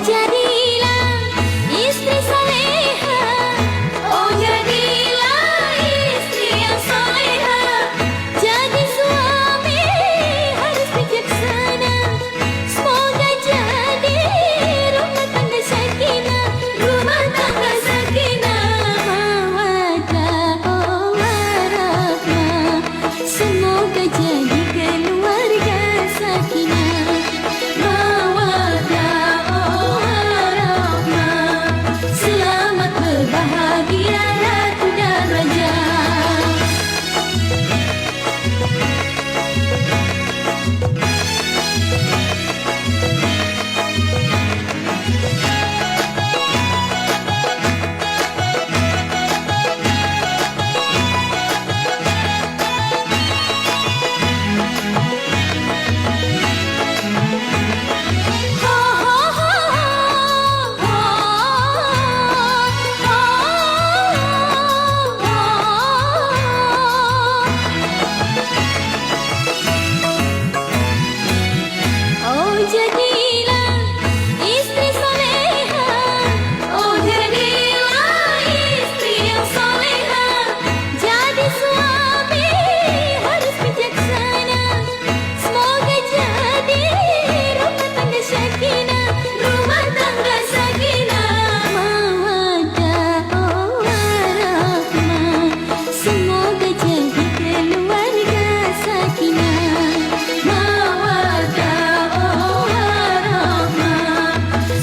jadilah istri soleha, oh jadilah istri yang soleha. Jadi suami harus bijaksana, semoga jadi rumah tangga sakinah, rumah tangga sakinah, mawaddah warahmah. Semoga jadi keluarga sakinah, mawaddah warahmah. Selamat berbahagia ratu dan raja. Oh jadilah istri soleha, oh jadilah istri yang soleha. Jadi suami harus bijaksana, semoga jadi rumah tangga sakinah, rumah tangga sakinah, mawaddah warahmah. Semoga jadi keluarga sakinah, mawaddah warahmah.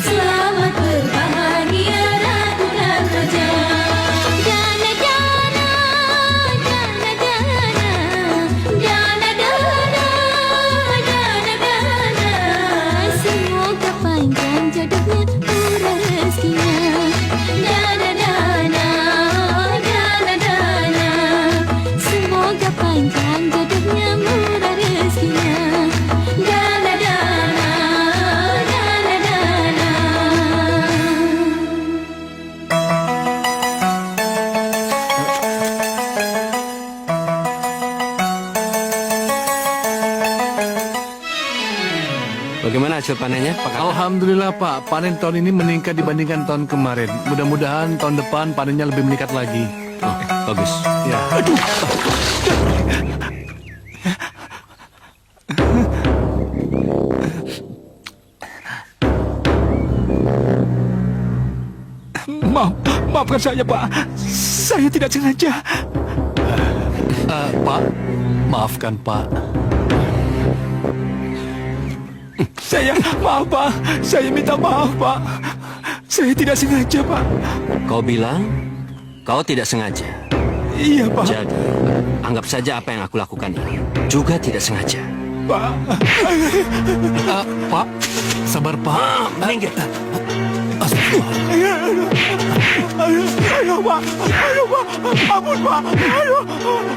Selamat berbahagia ratu dan raja. Dana dana, dana dana, dana dana, dana dana. Semoga panjang jodohnya, murah rezekinya. Dana dana, dana dana. Semoga panjang jodohnya, murah rezekinya. Dana dana, dana dana. Bagaimana hasil panennya, Pak Kakak? Alhamdulillah Pak, panen tahun ini meningkat dibandingkan tahun kemarin. Mudah-mudahan tahun depan panennya lebih meningkat lagi. Oh, bagus. Ya. Maafkan saya, Pak. Saya tidak sengaja. Pak, maafkan Pak. Maaf, Pak. Saya minta maaf, Pak. Saya tidak sengaja, Pak. Kau bilang kau tidak sengaja. Iya, Pak. Jadi, anggap saja apa yang aku lakukan ini juga tidak sengaja. Pak. Pak, sabar Pak. Minggir. Ayo, Pak. Ayo, Pak. Ampun, Pak. Ayo.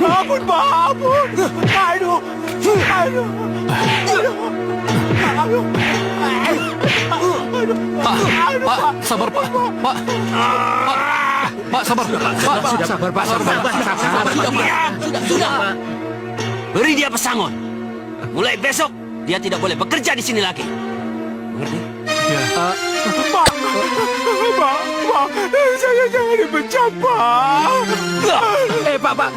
Ampun, Pak. Ampun. Ayo. Ayo. Ayo. Ayo. Pak, sabar Pak. Pak, sabar. Pak, Sabar, Pak. Sudah. Beri dia pesangon. Mulai besok dia tidak boleh bekerja di sini lagi. Mengerti? Pak. Saya jangan dipecat, Pak. Pak.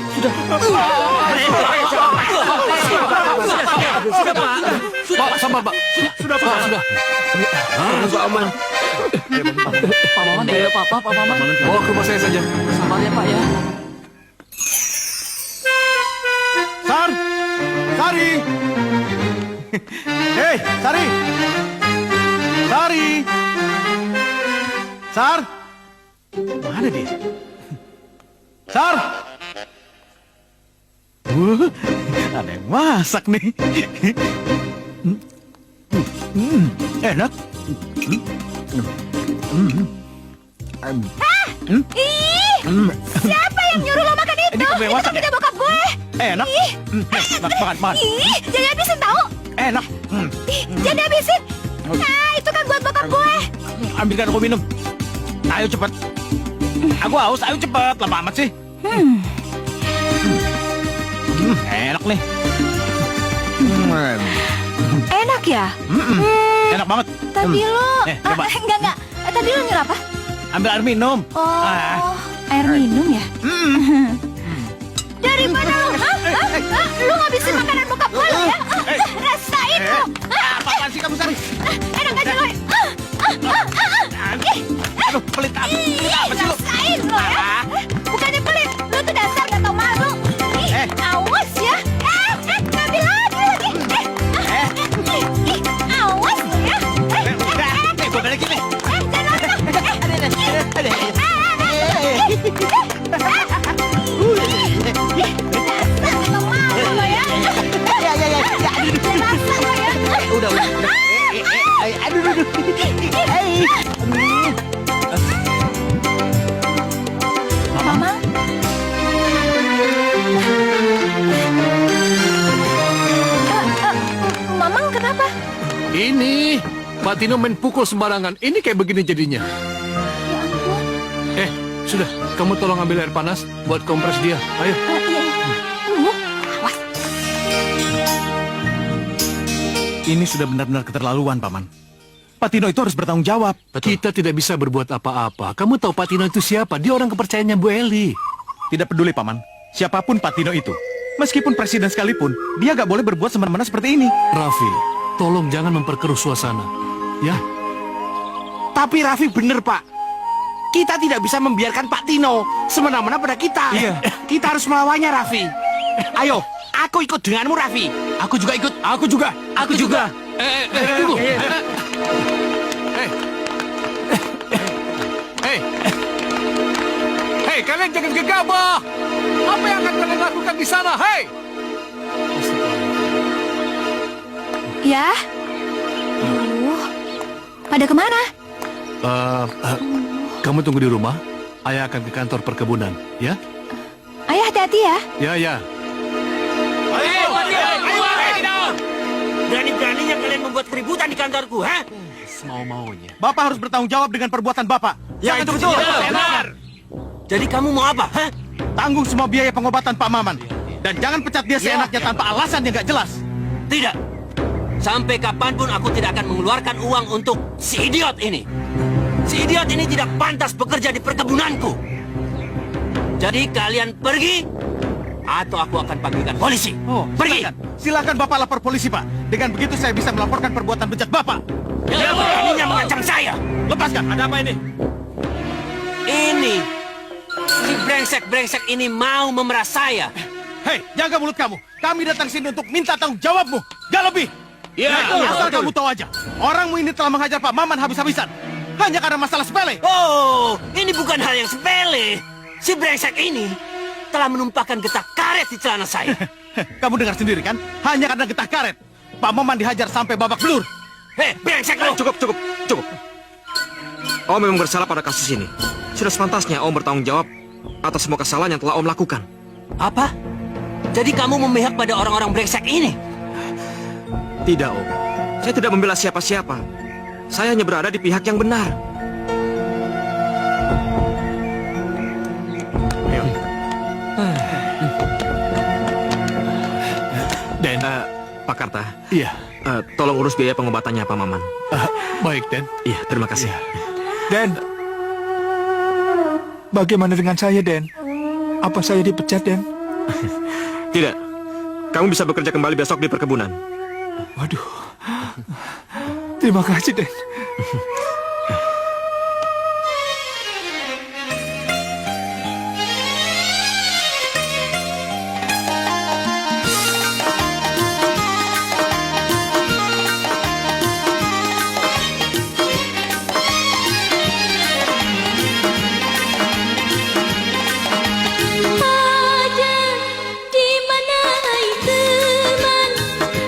Sudah. Pak, sabar Pak. Sudah. Pak Aman. Pak Maman tidak ada apa-apa, Pak Maman. Bawa ke rumah saya saja. Sabar ya, Pak ya. Sari. Hei, Sari. Sar. Mana dia? Sar. Ada yang masak nih. Enak. Siapa yang nyuruh lo makan itu? Ini kamu yang masak Itu punya bokap gue. Enak. Makan. Ih, jangan habisin tahu. Enak. Ih, jangan habisin. Nah, itu kan buat bokap gue. Ambilkan aku minum. Ayo cepat. Aku haus, ayo cepat. Lama amat sih. Enak nih. Enak ya? Enak banget. Tadi lo... coba. Enggak. Tadi lo nyuruh apa? Ambil air minum. Oh, air minum ya? Dari mana lo? Lu ngabisin makanan bokap gue lo ya? Rasain lo! Apaan sih kamu, Sari? Enak aja lo! Aduh, pelit apa? Rasain lo ya! Bukannya pelit, lu tuh dasar gak tau malu! Awas ya! Ngambil lagi! Awas lo ya! Gue balikin nih. Udah. Aduh. Mama? Mamang kenapa? Ini, Pak Tino main pukul sembarangan. Ini kayak begini jadinya. Ya ampun. Sudah, kamu tolong ambil air panas buat kompres dia. Ayo. Iya. Awas. Ini sudah benar-benar keterlaluan, Paman. Pak Tino itu harus bertanggung jawab. Kita tidak bisa berbuat apa-apa. Kamu tahu Pak Tino itu siapa? Dia orang kepercayaannya Bu Eli. Tidak peduli, Paman. Siapapun Pak Tino itu. Meskipun presiden sekalipun, dia gak boleh berbuat semena-mena seperti ini. Raffi, tolong jangan memperkeruh suasana. Ya? Tapi Raffi bener, Pak. Kita tidak bisa membiarkan Pak Tino semena-mena pada kita. Iya. Kita harus melawannya, Raffi. Ayo, aku ikut denganmu, Raffi. Aku juga ikut. Aku juga. Tunggu. Hei, kalian jangan gegabah. Apa yang akan kalian lakukan di sana? Hei! Ya? Pada kemana? Kamu tunggu di rumah. Ayah akan ke kantor perkebunan, ya? Ayah hati-hati ya. Ya. Ayo, berani-beraninya kalian membuat keributan di kantorku, ha? Mau-maunya. Bapak harus bertanggung jawab dengan perbuatan Bapak. Ya, itu betul. Benar. Jadi kamu mau apa, ha? Tanggung semua biaya pengobatan Pak Maman. Dan jangan pecat dia seenaknya tanpa alasan yang gak jelas. Tidak. Sampai kapanpun aku tidak akan mengeluarkan uang untuk si idiot ini. Si idiot ini tidak pantas bekerja di perkebunanku. Jadi kalian pergi, atau aku akan panggilkan polisi. Pergi. Silakan Bapak lapor polisi, Pak. Dengan begitu saya bisa melaporkan perbuatan bejat Bapak. Dia beraninya mengancam saya. Lepaskan. Ada apa ini? Ini. Si brengsek-brengsek ini mau memerah saya. Hei, jaga mulut kamu. Kami datang sini untuk minta tanggung jawabmu. Gak lebih. Asal kamu tahu aja. Orangmu ini telah menghajar Pak Maman habis-habisan. Hanya karena masalah sepele. Oh, ini bukan hal yang sepele. Si brengsek ini telah menumpahkan getah karet di celana saya. Kamu dengar sendiri kan? Hanya karena getah karet. Pak Maman dihajar sampai babak belur. Hei, brengsek lo. Cukup. Om memang bersalah pada kasus ini. Sudah sepantasnya Om bertanggung jawab atas semua kesalahan yang telah Om lakukan. Apa? Jadi kamu memihak pada orang-orang brengsek ini? Tidak, Om. Saya tidak membela siapa-siapa. Saya hanya berada di pihak yang benar. Dan, Pak Karta, iya. tolong urus biaya pengobatannya Pak Maman. Baik, Dan. Iya, terima kasih. Den, bagaimana dengan saya, Den? Apa saya dipecat, Den? Tidak. Kamu bisa bekerja kembali besok di perkebunan. Waduh. Terima kasih, Den.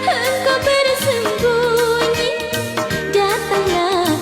Engkau bersembunyi, datanglah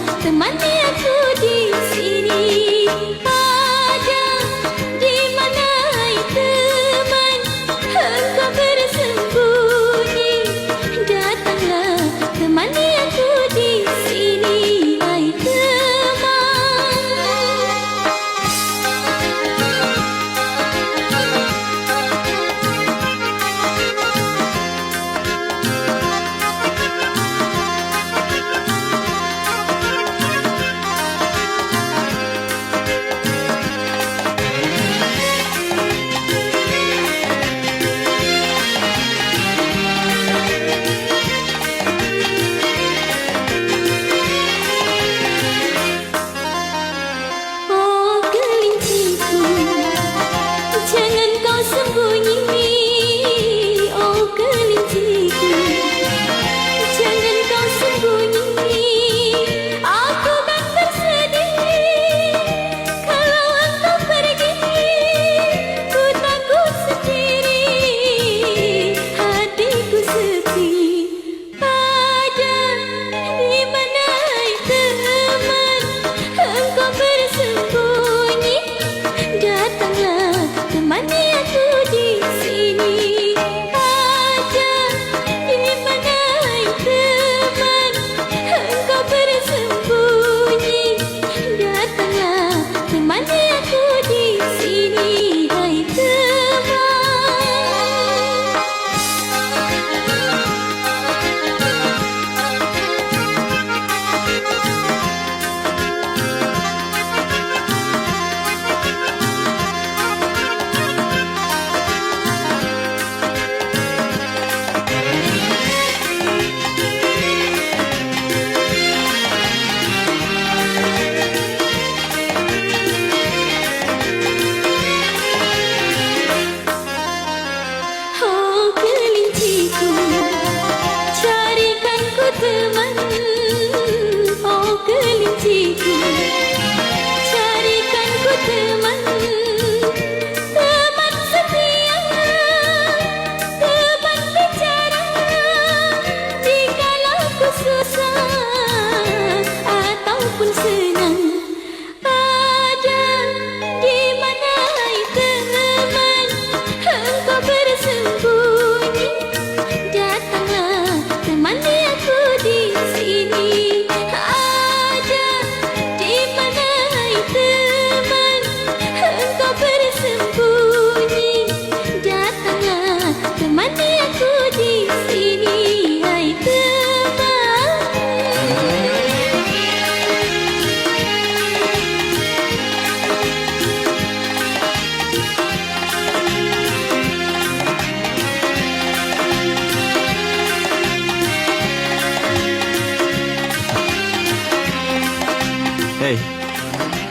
Hei,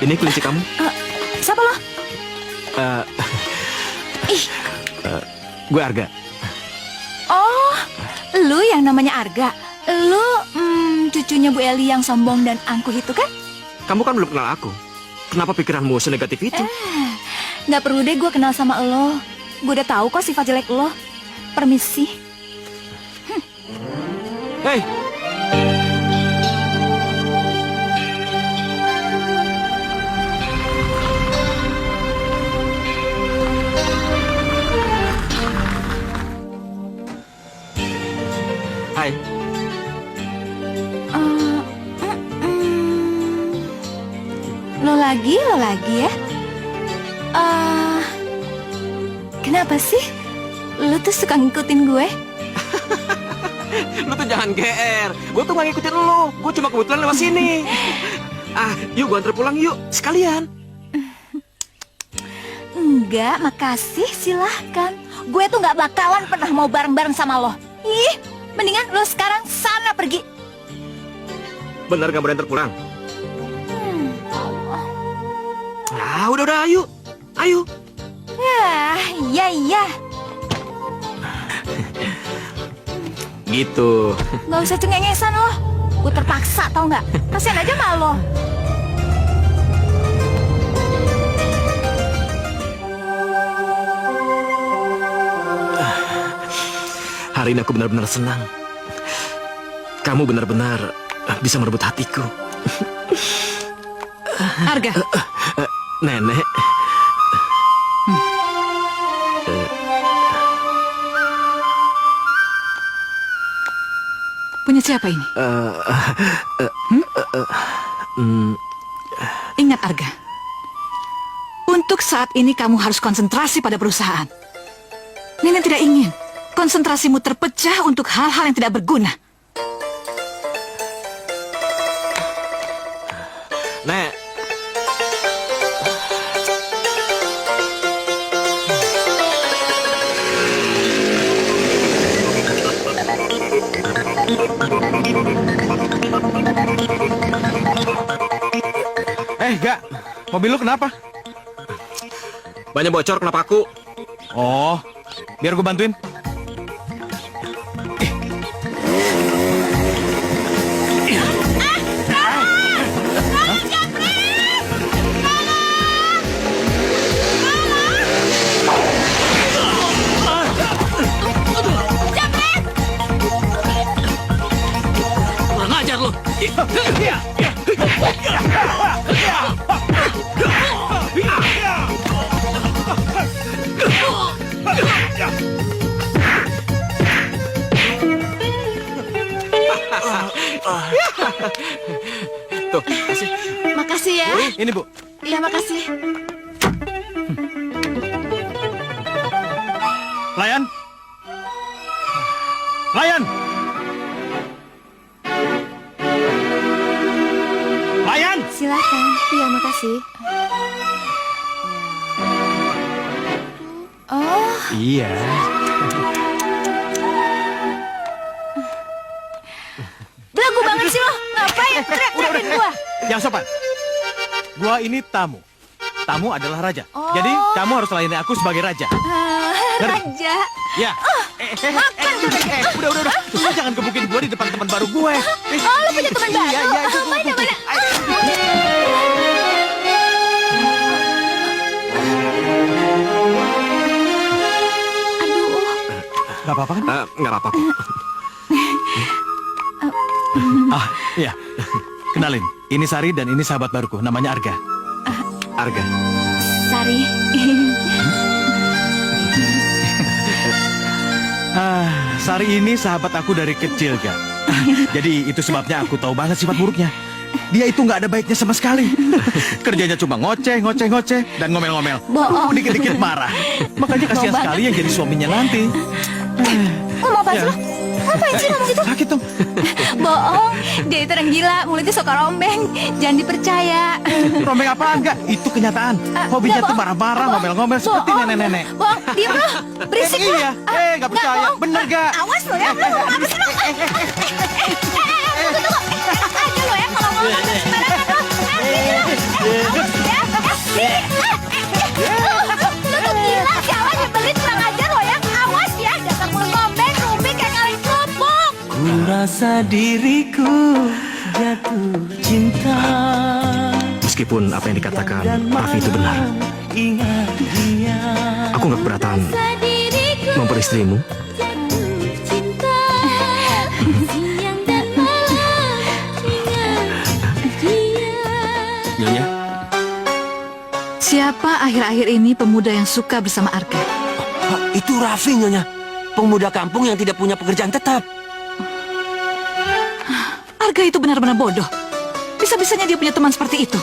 ini kelinci kamu. Siapa lo? Eh, Ih, gue Arga. oh, lu yang namanya Arga. Lu cucunya Bu Eli yang sombong dan angkuh itu kan? Kamu kan belum kenal aku. Kenapa pikiranmu senegatif itu? Nggak perlu deh gue kenal sama lo. Gue udah tahu kok sifat jelek lo. Permisi. Hei, hai. Lo lagi ya? Kenapa sih? Lo tuh suka ngikutin gue? Lu tuh jangan GR. Gue tuh gak ngikutin lu. Gue cuma kebetulan lewat sini. Yuk gue antar pulang yuk. Sekalian. Enggak, makasih, silahkan. Gue tuh nggak bakalan pernah mau bareng-bareng sama lo. Ih, mendingan lo sekarang sana pergi. Bener gak mau antar pulang? Udah, ayo. Ayo. Iya. Gitu. Nggak usah cengengesan lo. Gue terpaksa, tau nggak? Kasian aja sama lo. Hari ini aku benar-benar senang. Kamu benar-benar bisa merebut hatiku. Arga, Nenek. punya siapa ini? Ingat Arga, untuk saat ini kamu harus konsentrasi pada perusahaan. Nenek tidak ingin konsentrasimu terpecah untuk hal-hal yang tidak berguna. Nek. Gak. Mobil lu kenapa? Banyak bocor, kenapa aku? Oh, biar gue bantuin. Kurang ajar lo. Tuh, kasih. Makasih ya. Ini Bu. Iya, makasih. Layan. Layan. Layan. Silakan. Iya, makasih. Oh, Iya. belagu banget sih lo. Ngapain teriak-teriakin gua? Yang sopan. Gua ini tamu. Tamu adalah raja. Oh. Jadi kamu harus layani aku sebagai raja. Raja. Ya. Udah. Lu jangan gebukin gua di depan teman baru gue. Oh, lu punya teman baru? Iya, itu. Mana? Aduh. Gak apa-apa kan? Nggak apa-apa kok. Iya. Kenalin, ini Sari dan ini sahabat baruku, namanya Arga. Arga. Sari. Sari ini sahabat aku dari kecil, Ga. Jadi itu sebabnya aku tahu banget sifat buruknya. Dia itu nggak ada baiknya sama sekali. Kerjanya cuma ngoceh, dan ngomel-ngomel. Bohong. Dikit-dikit marah. Makanya kasihan Bohong sekali yang jadi suaminya nanti. Ngomong apa sih lo? Ngapain sih ngomong gitu? Sakit dong. Bohong. Dia itu orang gila, mulutnya suka rombeng. Jangan dipercaya. Rombeng apaan, Ga? Itu kenyataan. Hobinya tuh marah-marah, ngomel-ngomel seperti nenek-nenek. Bohong, diem lo. Berisik lo. Iya, nggak percaya. bohong. Bener, Ga? Awas lo ya, lo ngomong apa sih lo? Tunggu. Enak aja lo ya, kalau ngomong apa sembarangan lo. Masa diriku jatuh cinta. Meskipun apa yang dikatakan Raffi itu benar, aku nggak keberatan memperi istrimu. Nyonya, Siapa akhir-akhir ini pemuda yang suka bersama Arga? itu Raffi, Nyonya. Pemuda kampung yang tidak punya pekerjaan tetap. Arga itu benar-benar bodoh. Bisa-bisanya dia punya teman seperti itu.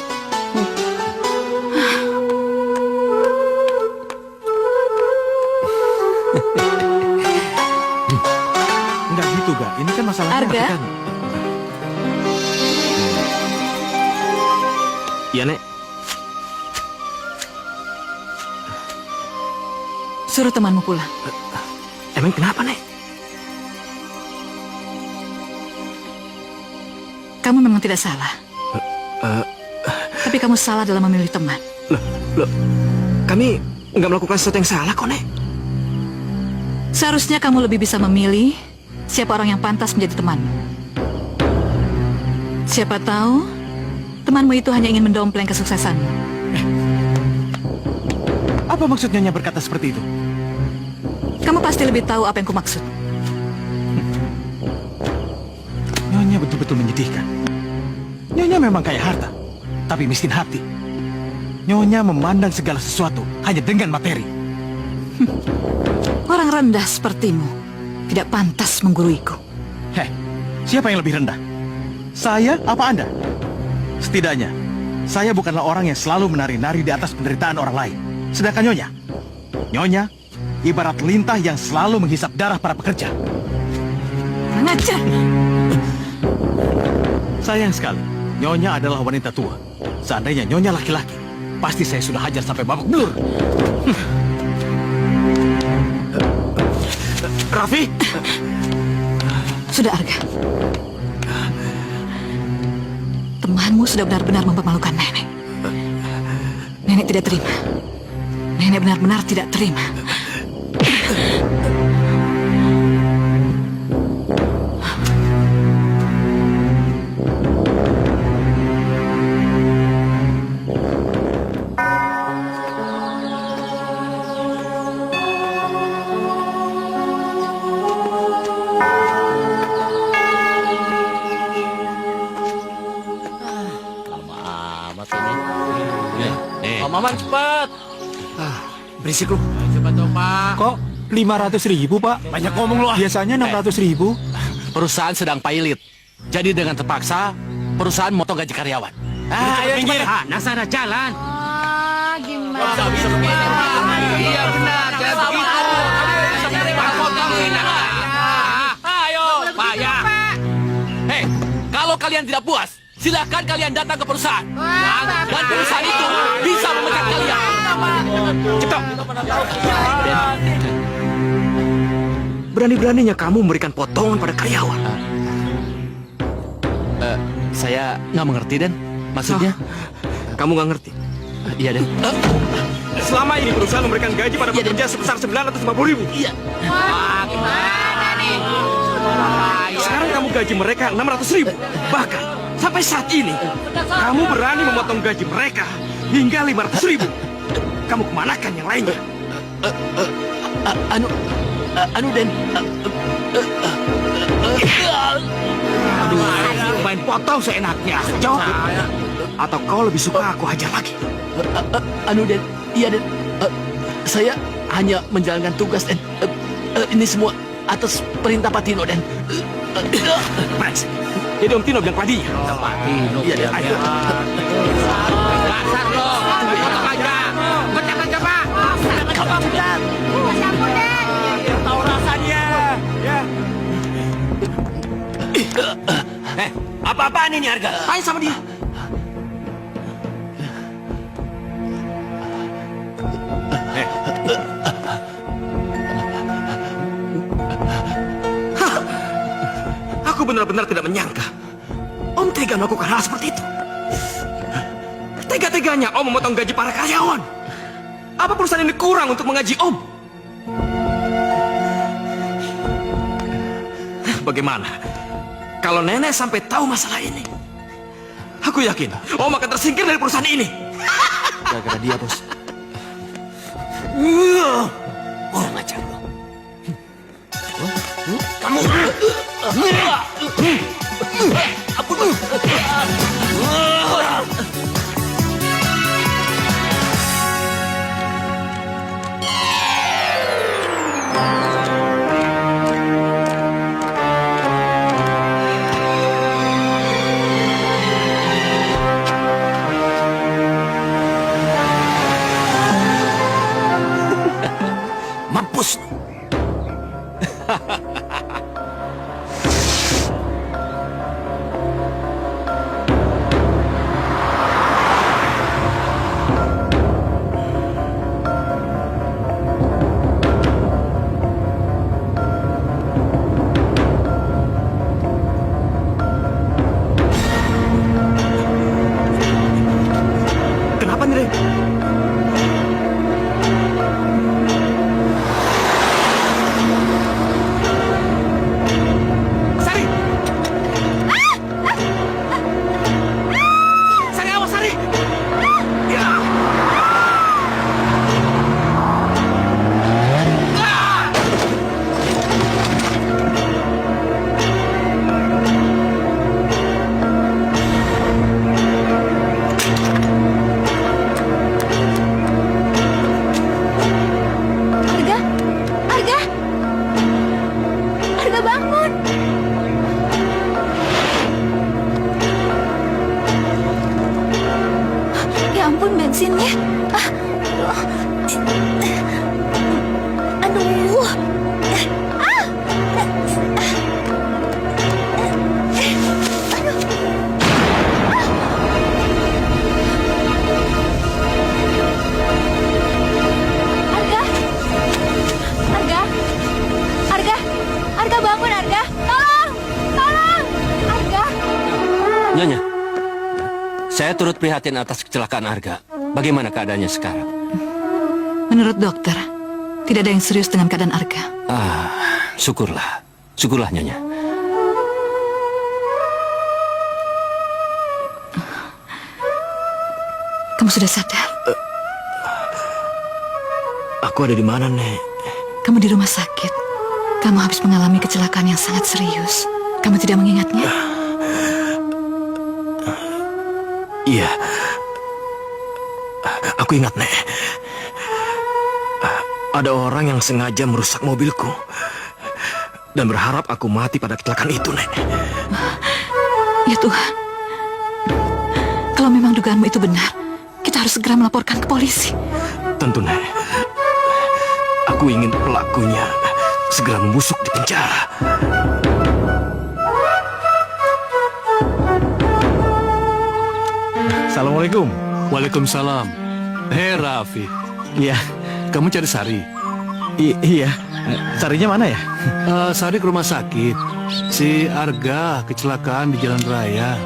Enggak gitu, Ga. Ini kan masalahnya Arga? kan. Iya, Nek. Suruh temanmu pulang. Emang kenapa, Nek? Kamu memang tidak salah. Tapi kamu salah dalam memilih teman. Loh, kami nggak melakukan sesuatu yang salah kok, Nek. Seharusnya kamu lebih bisa memilih siapa orang yang pantas menjadi temanmu. Siapa tahu temanmu itu hanya ingin mendompleng kesuksesanmu. Apa maksudnya Nyonya berkata seperti itu? Kamu pasti lebih tahu apa yang kumaksud. Nyonya betul-betul menyedihkan. Nyonya memang kaya harta, tapi miskin hati. Nyonya memandang segala sesuatu hanya dengan materi. Orang rendah sepertimu tidak pantas mengguruiku. Heh, siapa yang lebih rendah? Saya apa Anda? Setidaknya, saya bukanlah orang yang selalu menari-nari di atas penderitaan orang lain. Sedangkan Nyonya ibarat lintah yang selalu menghisap darah para pekerja. Mengajar! Sayang sekali, Nyonya adalah wanita tua. Seandainya Nyonya laki-laki, pasti saya sudah hajar sampai babak belur. Raffi, Sudah, Arga. Temanmu sudah benar-benar mempermalukan nenek. Nenek tidak terima. Nenek benar-benar tidak terima. Om Maman cepat. berisik lu. Cepat dong, Pak. Kok 500.000, Pak? Banyak ngomong lu ah. Biasanya 600.000. Perusahaan sedang pailit. Jadi dengan terpaksa, perusahaan motong gaji karyawan. Ayo minggir. cepat. Nasa ada jalan. Gimana? Iya benar, jangan begitu. Bisa menerima potong ini. Ayo, Pak ya. Hei, kalau kalian tidak puas, silakan kalian datang ke perusahaan. Dan perusahaan itu bisa memecat kalian. Cepat. Berani-beraninya kamu memberikan potongan pada karyawan. Saya nggak mengerti, Den. Maksudnya? Kamu nggak ngerti. Iya, Den. Selama ini perusahaan memberikan gaji pada pekerja sebesar 950.000. Iya. Gimana nih? Sekarang kamu gaji mereka 600.000. Bahkan sampai saat ini kamu berani memotong gaji mereka hingga 500.000. Kamu kemanakan yang lainnya? Anu, Den. Main potong seenaknya. Jawab. Atau kau lebih suka aku hajar lagi? Den. Iya, Den. Saya hanya menjalankan tugas, Den. Ini semua atas perintah Pak Tino, Den. Max, jadi Om Tino bilang padinya. Iya, Den. Ayo. Dasar lo. Potong aja. Pecat aja, Pak. Tahu rasanya. Ya. Apa-apaan ini harga? Tanya sama dia. Hah. Aku benar-benar tidak menyangka Om tega melakukan hal seperti itu. Tega-teganya Om memotong gaji para karyawan. Apa perusahaan ini kurang untuk menggaji Om? Bagaimana? Kalau nenek sampai tahu masalah ini, aku yakin Om akan tersingkir dari perusahaan ini. Gara-gara dia, bos. Orang ajar lo. Kamu. Mampus. Kenapa nih, Rey? Sari! Sari, awas, Sari! Ya! Arga, Arga, Arga bangun. Ya ampun bensinnya. Aduh. Arga, Arga, Arga, Arga bangun Arga. Tolong, tolong, Arga. Nyonya, saya turut prihatin atas kecelakaan Arga. Bagaimana keadaannya sekarang? Menurut dokter, tidak ada yang serius dengan keadaan Arga. Syukurlah. Syukurlah, Nyonya. Kamu sudah sadar? Aku ada di mana, Nek? Kamu di rumah sakit. Kamu habis mengalami kecelakaan yang sangat serius. Kamu tidak mengingatnya? Iya. Aku ingat, Nek. Ada orang yang sengaja merusak mobilku dan berharap aku mati pada kecelakaan itu, Nek. Ya Tuhan. Kalau memang dugaanmu itu benar, kita harus segera melaporkan ke polisi. Tentu, Nek. Aku ingin pelakunya segera membusuk di penjara. Assalamualaikum. Waalaikumsalam. Hei Raffi, Iya, kamu cari Sari? iya. Sarinya mana ya? Sari ke rumah sakit. Si Arga kecelakaan di jalan raya.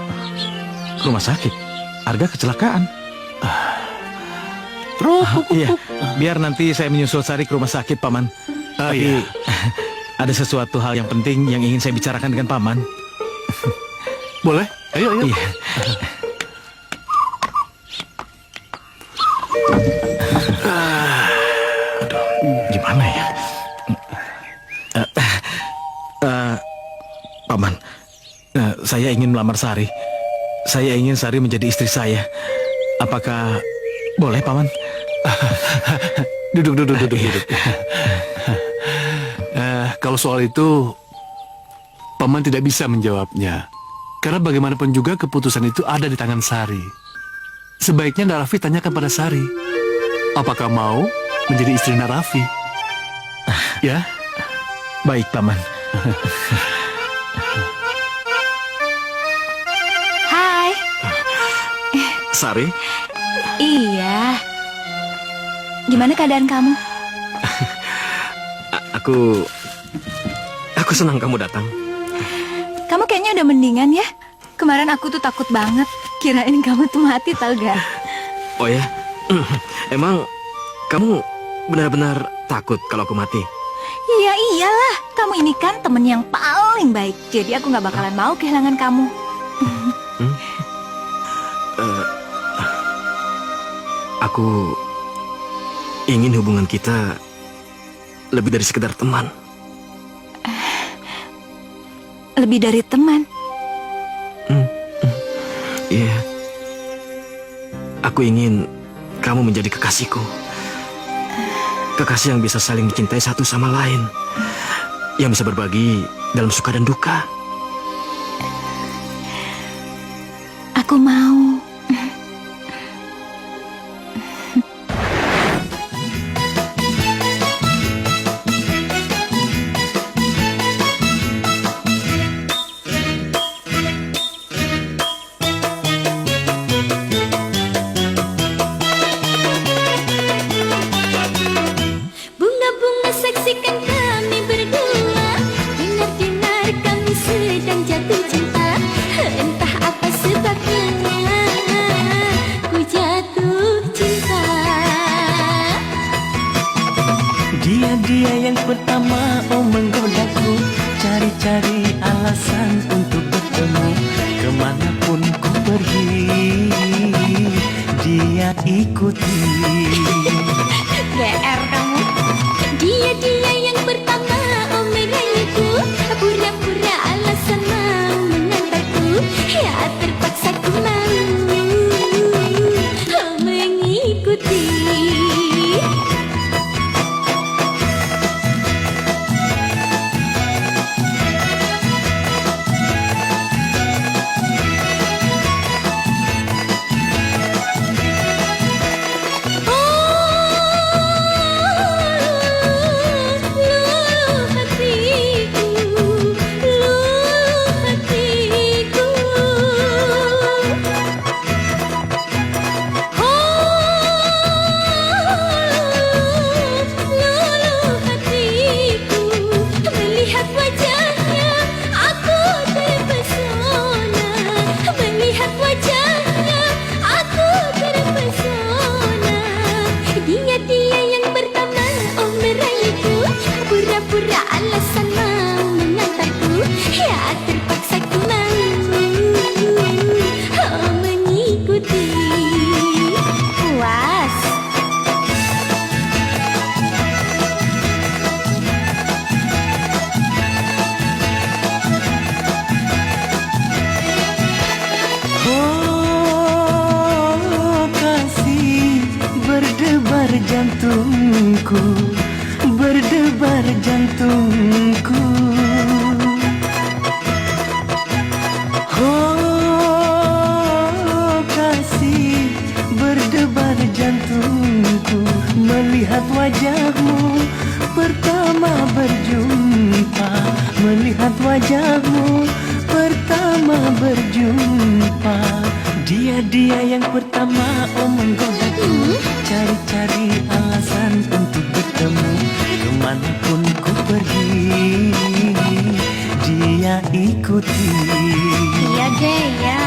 Rumah sakit. Arga kecelakaan. Iya, biar nanti saya menyusul Sari ke rumah sakit, Paman. Tapi iya. ada sesuatu hal yang penting yang ingin saya bicarakan dengan Paman. Boleh? Ayo, ayo. Iya. Gimana ya? Paman, saya ingin melamar Sari. Saya ingin Sari menjadi istri saya. Apakah boleh, Paman? Duduk. Kalau soal itu, Paman tidak bisa menjawabnya. Karena bagaimanapun juga keputusan itu ada di tangan Sari. Sebaiknya Narafi tanyakan pada Sari. Apakah mau menjadi istri Narafi? Ya? Baik, Paman. Hai. Sari, Iya. Gimana keadaan kamu? aku senang kamu datang. Kamu kayaknya udah mendingan ya. Kemarin aku tuh takut banget. Kirain kamu tuh mati tau gak? Oh ya, emang kamu benar-benar takut kalau aku mati? Ya iyalah, kamu ini kan temen yang paling baik. Jadi aku gak bakalan mau kehilangan kamu. Aku ingin hubungan kita lebih dari sekedar teman. Lebih dari teman. Iya. Aku ingin kamu menjadi kekasihku. Kekasih yang bisa saling mencintai satu sama lain. Yang bisa berbagi dalam suka dan duka. Aku mau. Bunga-bunga saksikan kami berdua. Dengar-dengar kami sedang jatuh cinta. Entah apa sebabnya ku jatuh cinta. Dia yang pertama menggodaku, cari-cari alasan untuk bertemu. Kemanapun ku pergi, dia ikuti. GR kamu. Dia yang pertama meraihku. Pura-pura alasan mau mengantarku. Ya terpaksa ku mau mengikuti. Melihat wajahnya aku terpesona. Melihat wajahnya aku terpesona. Dia yang pertama meraihku. Pura-pura alasan mau mengantarku. Ya terpaksa ku mau mengikuti. Puas. Oh kasih, berdebar jantungku, berdebar jantungku. Oh kasih, berdebar jantungku, melihat wajahmu pertama berjumpa. Melihat wajahmu pertama berjumpa. Dia yang pertama menggodaku, cari-cari alasan untuk bertemu. Kemanapun ku pergi, dia ikuti. Iya deh ya.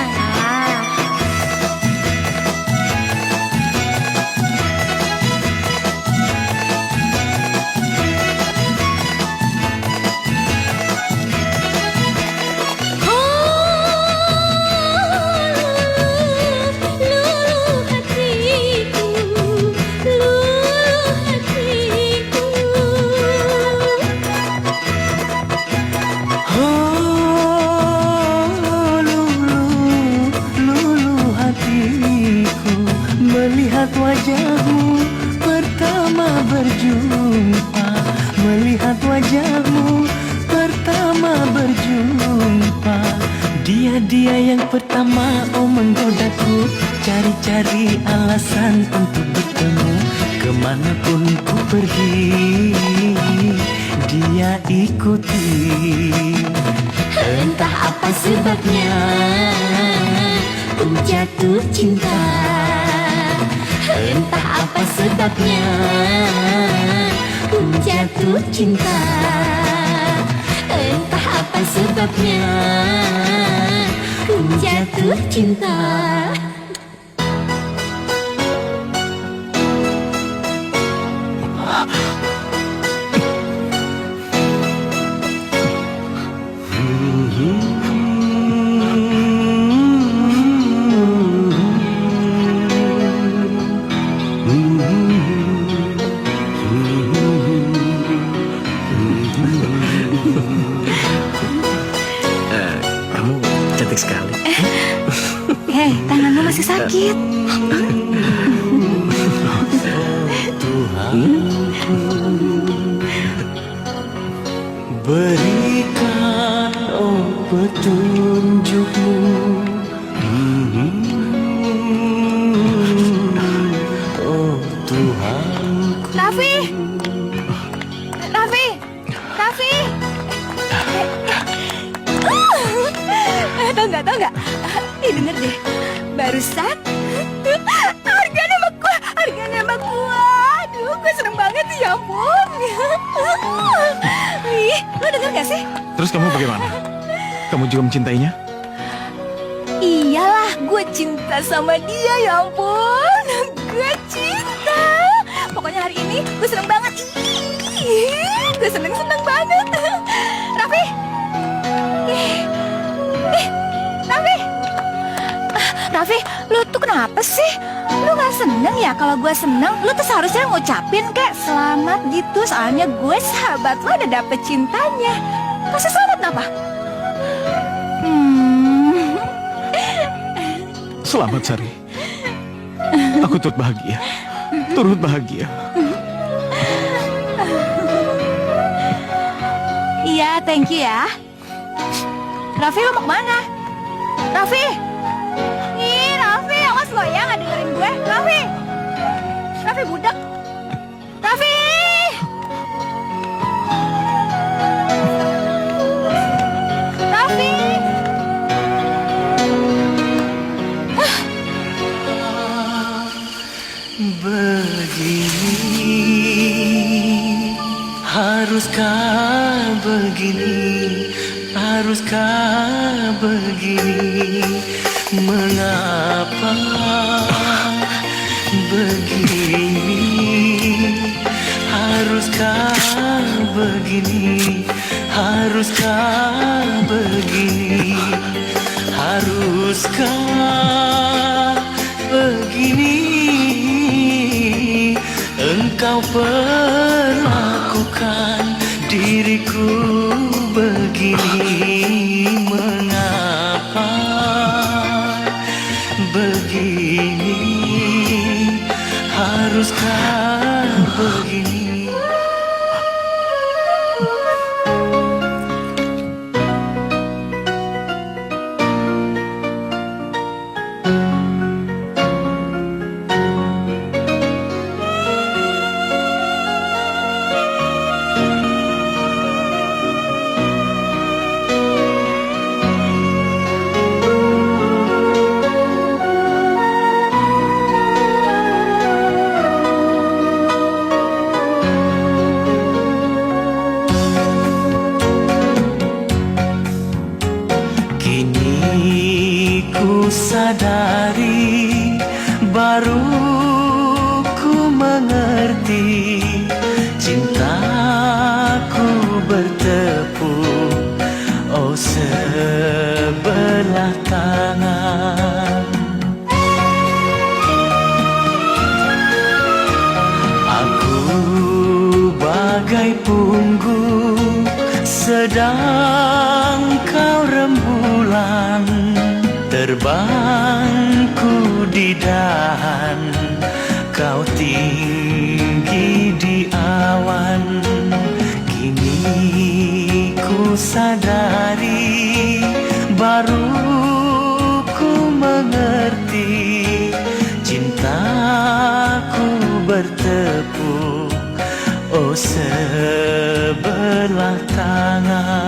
Melihat wajahmu pertama berjumpa. Melihat wajahmu pertama berjumpa. Dia yang pertama menggodaku, cari-cari alasan untuk bertemu. Kemanapun ku pergi, dia ikuti. Entah apa sebabnya ku jatuh cinta. Entah apa sebabnya ku jatuh cinta. Entah apa sebabnya ku jatuh cinta. sakit. Berikan petunjukmu, oh Tuhan. Raffi! Raffi! Raffi! Tahu nggak? Nih denger deh, barusan harga nembak gua. Aduh, gue seneng banget ya ampun. Ih, lo denger gak sih? Terus kamu bagaimana? Kamu juga mencintainya? Iyalah, gue cinta sama dia ya ampun. Gue cinta. Pokoknya hari ini gue seneng banget. Ih, gue seneng banget. Raffi! Raffi! Raffi, lu tuh kenapa sih? Lu gak seneng ya kalau gue seneng? Lu tuh seharusnya ngucapin kayak selamat gitu. Soalnya gue sahabat lo udah dapet cintanya. Kasih selamat kenapa? Selamat, Sari. Aku turut bahagia. Turut bahagia. Iya, thank you ya. Raffi, lo mau kemana? Raffi! Ih, Raffi, awas lo ya gak dengerin gue. Raffi! Raffi, budak. Raffi! Raffi! Begini, haruskah begini, haruskah begini, mengapa begini, haruskah begini, haruskah begini, haruskah begini. Engkau perlakukan diriku begini, mengapa begini, haruskah begini? Sadari, baru ku mengerti, cintaku bertepuk, oh sebelah tangan. Aku bagai punggung, sedang kau rembulan. Terbangku di dahan, kau tinggi di awan. Kini ku sadari, baru ku mengerti, cintaku bertepuk, oh sebelah tangan.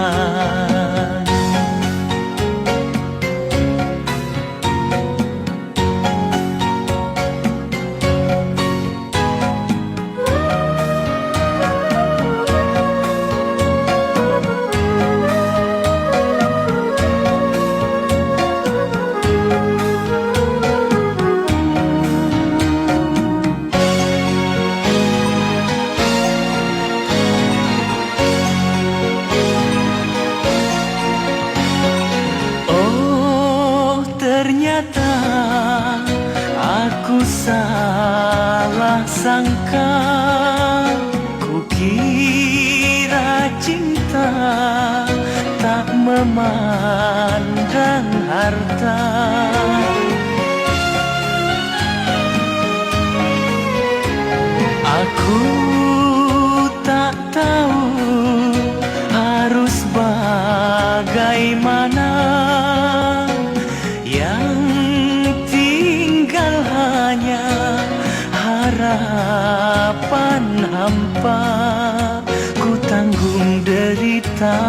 Salah sangka, kukira cinta tak memandang harta. harapan hampa, ku tanggung derita.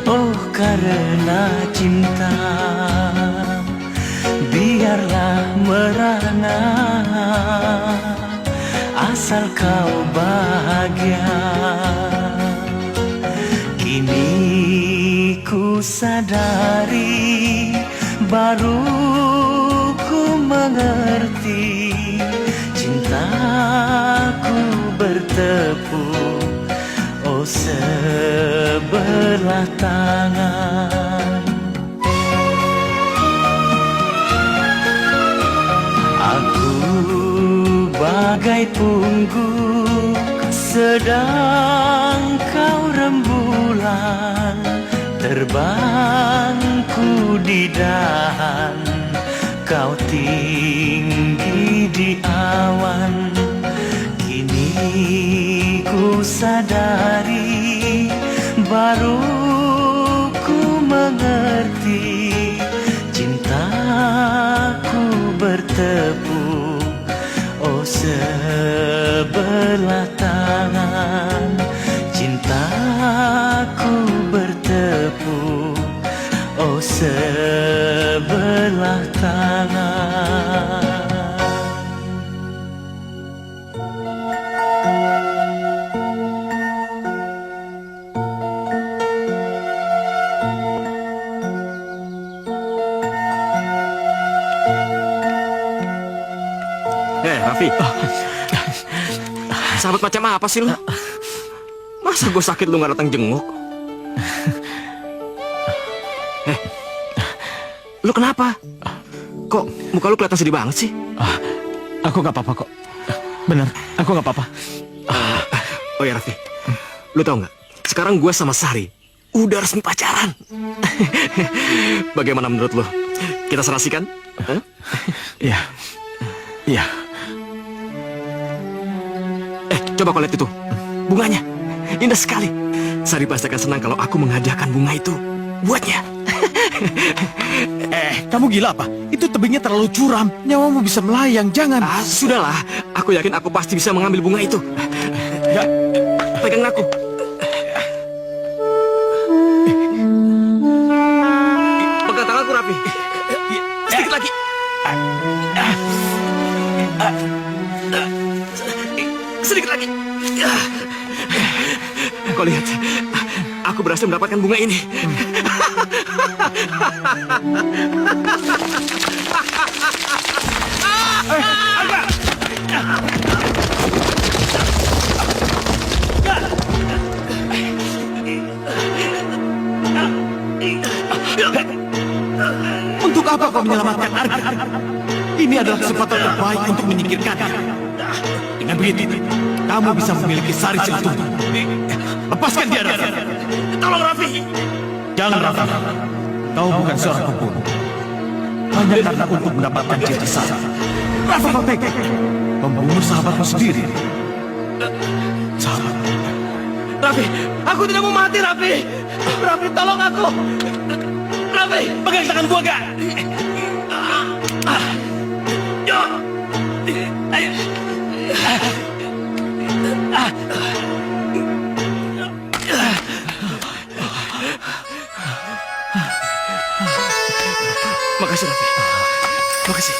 Oh karena cinta, biarlah merana, asal kau bahagia. Kini ku sadari, baru ku mengerti, cintaku bertepuk, oh sebelah tangan. Aku bagai pungguk, sedang kau rembulan, terbangku di dahan, kau tinggi di awan. Kini ku sadari, baru ku mengerti, cintaku bertepuk, oh sebelah tangan. Cintaku bertepuk, oh sebelah tangan. Raffi, sahabat macam apa sih lu? Masa gue sakit lu gak datang jenguk? Lu kenapa? Kok muka lu kelihatan sedih banget sih? Aku gak apa-apa kok. Bener, aku gak apa-apa. Oh ya Raffi, lu tau gak? Sekarang gue sama Sari udah resmi pacaran. Bagaimana menurut lu? Kita serasikan? Iya. Iya. Coba kau lihat itu, bunganya indah sekali. Sari pasti akan senang kalau aku menghadiahkan bunga itu buatnya. Kamu gila apa? Itu tebingnya terlalu curam. Nyawamu bisa melayang, jangan. Sudahlah, aku yakin aku pasti bisa mengambil bunga itu. Ya, pegang aku. Pegang tanganku, Raffi. Sedikit lagi. Sedikit lagi. Kau lihat, aku berhasil mendapatkan bunga ini. Untuk apa kau menyelamatkan Arga? Ini adalah kesempatan terbaik untuk menyingkirkannya. Dengan begitu, kamu bisa memiliki Sari Sekutu. Lepaskan dia, Raffi. Tolong, Raffi. Jangan, Raffi. Kau bukan seorang pembunuh. Hanya karena untuk mendapatkan cinta Sari. Raffi, kau tega membunuh sahabatmu sendiri. Sahabat. Raffi, aku tidak mau mati, Raffi. Raffi, tolong aku. Raffi, pegang tangan gua, gak? Yo. Ayo. Makasih, Raffi. Makasih.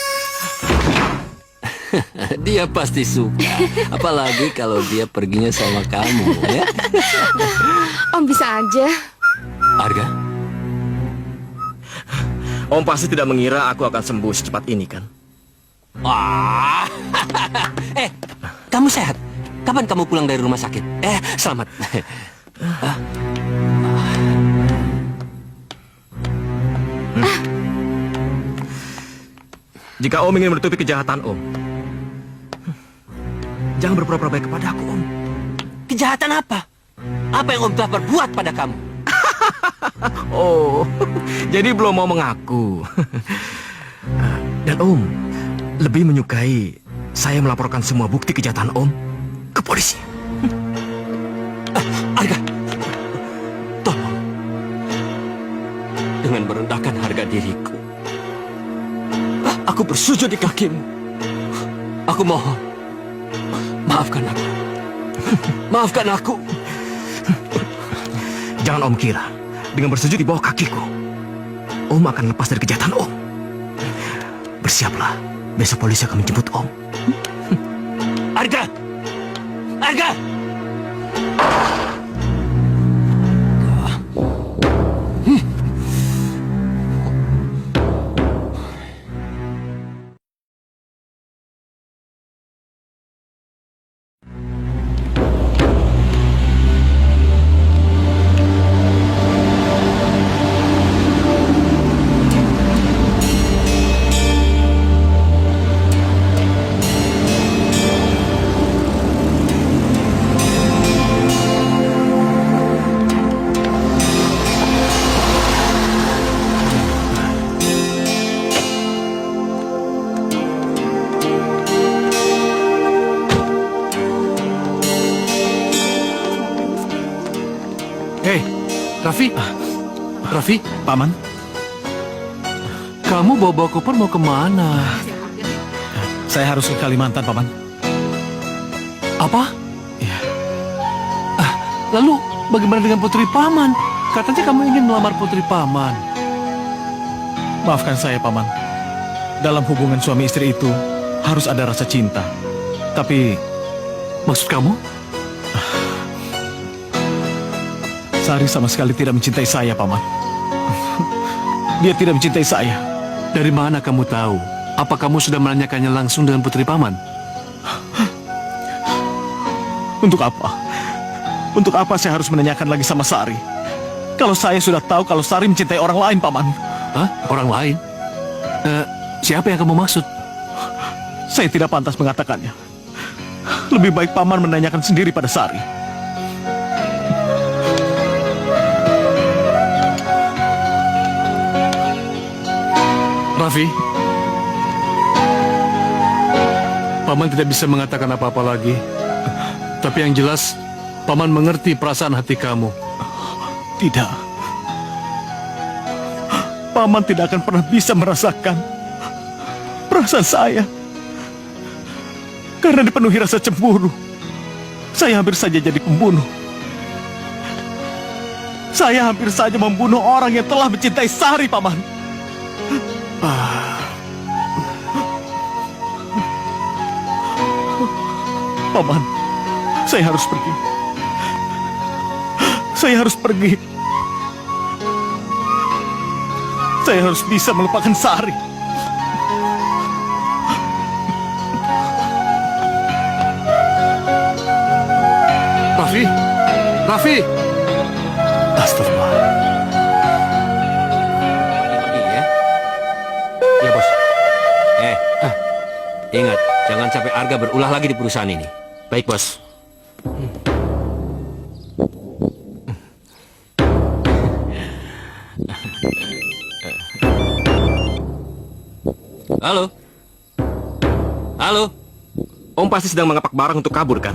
Dia pasti suka. Apalagi kalau dia perginya sama kamu, ya. Om bisa aja. Arga? Om pasti tidak mengira aku akan sembuh secepat ini, kan? Wah. Kamu sehat? Kapan kamu pulang dari rumah sakit? Selamat. Jika Om ingin menutupi kejahatan Om, jangan berpura-pura baik kepada aku, Om. Kejahatan apa? Apa yang Om telah perbuat pada kamu? Oh, jadi belum mau mengaku. Dan Om lebih menyukai saya melaporkan semua bukti kejahatan Om ke polisi. Arga, tolong. Dengan merendahkan harga diriku, aku bersujud di kakimu. Aku mohon, maafkan aku. Maafkan aku. Jangan Om kira, dengan bersujud di bawah kakiku, Om akan lepas dari kejahatan Om. Bersiaplah, besok polisi akan menjemput Om. Arga! Arga! Hei, Raffi. Raffi, Paman, kamu bawa-bawa koper mau kemana? saya harus ke Kalimantan, Paman. Apa? Iya. Lalu bagaimana dengan putri paman? Katanya kamu ingin melamar putri paman. Maafkan saya, Paman. Dalam hubungan suami istri itu harus ada rasa cinta. Tapi Maksud kamu? Sari sama sekali tidak mencintai saya, Paman. Dia tidak mencintai saya. Dari mana kamu tahu? Apa kamu sudah menanyakannya langsung dengan putri paman? Untuk apa? Untuk apa saya harus menanyakan lagi sama Sari? Kalau saya sudah tahu kalau Sari mencintai orang lain, Paman. Hah? Orang lain? Siapa yang kamu maksud? Saya tidak pantas mengatakannya. Lebih baik Paman menanyakan sendiri pada Sari. Raffi, paman tidak bisa mengatakan apa-apa lagi. Tapi yang jelas, paman mengerti perasaan hati kamu. Tidak. Paman tidak akan pernah bisa merasakan perasaan saya. Karena dipenuhi rasa cemburu, saya hampir saja jadi pembunuh. Saya hampir saja membunuh orang yang telah mencintai Sari, Paman. Paman, saya harus pergi. Saya harus pergi. Saya harus bisa melupakan Sari. Raffi, Raffi. Astagfirullah. Iya. Ya, Bos. Ingat, jangan sampai Arga berulah lagi di perusahaan ini. Baik, Bos. Halo? Halo? Om pasti sedang mengapak barang untuk kabur, kan?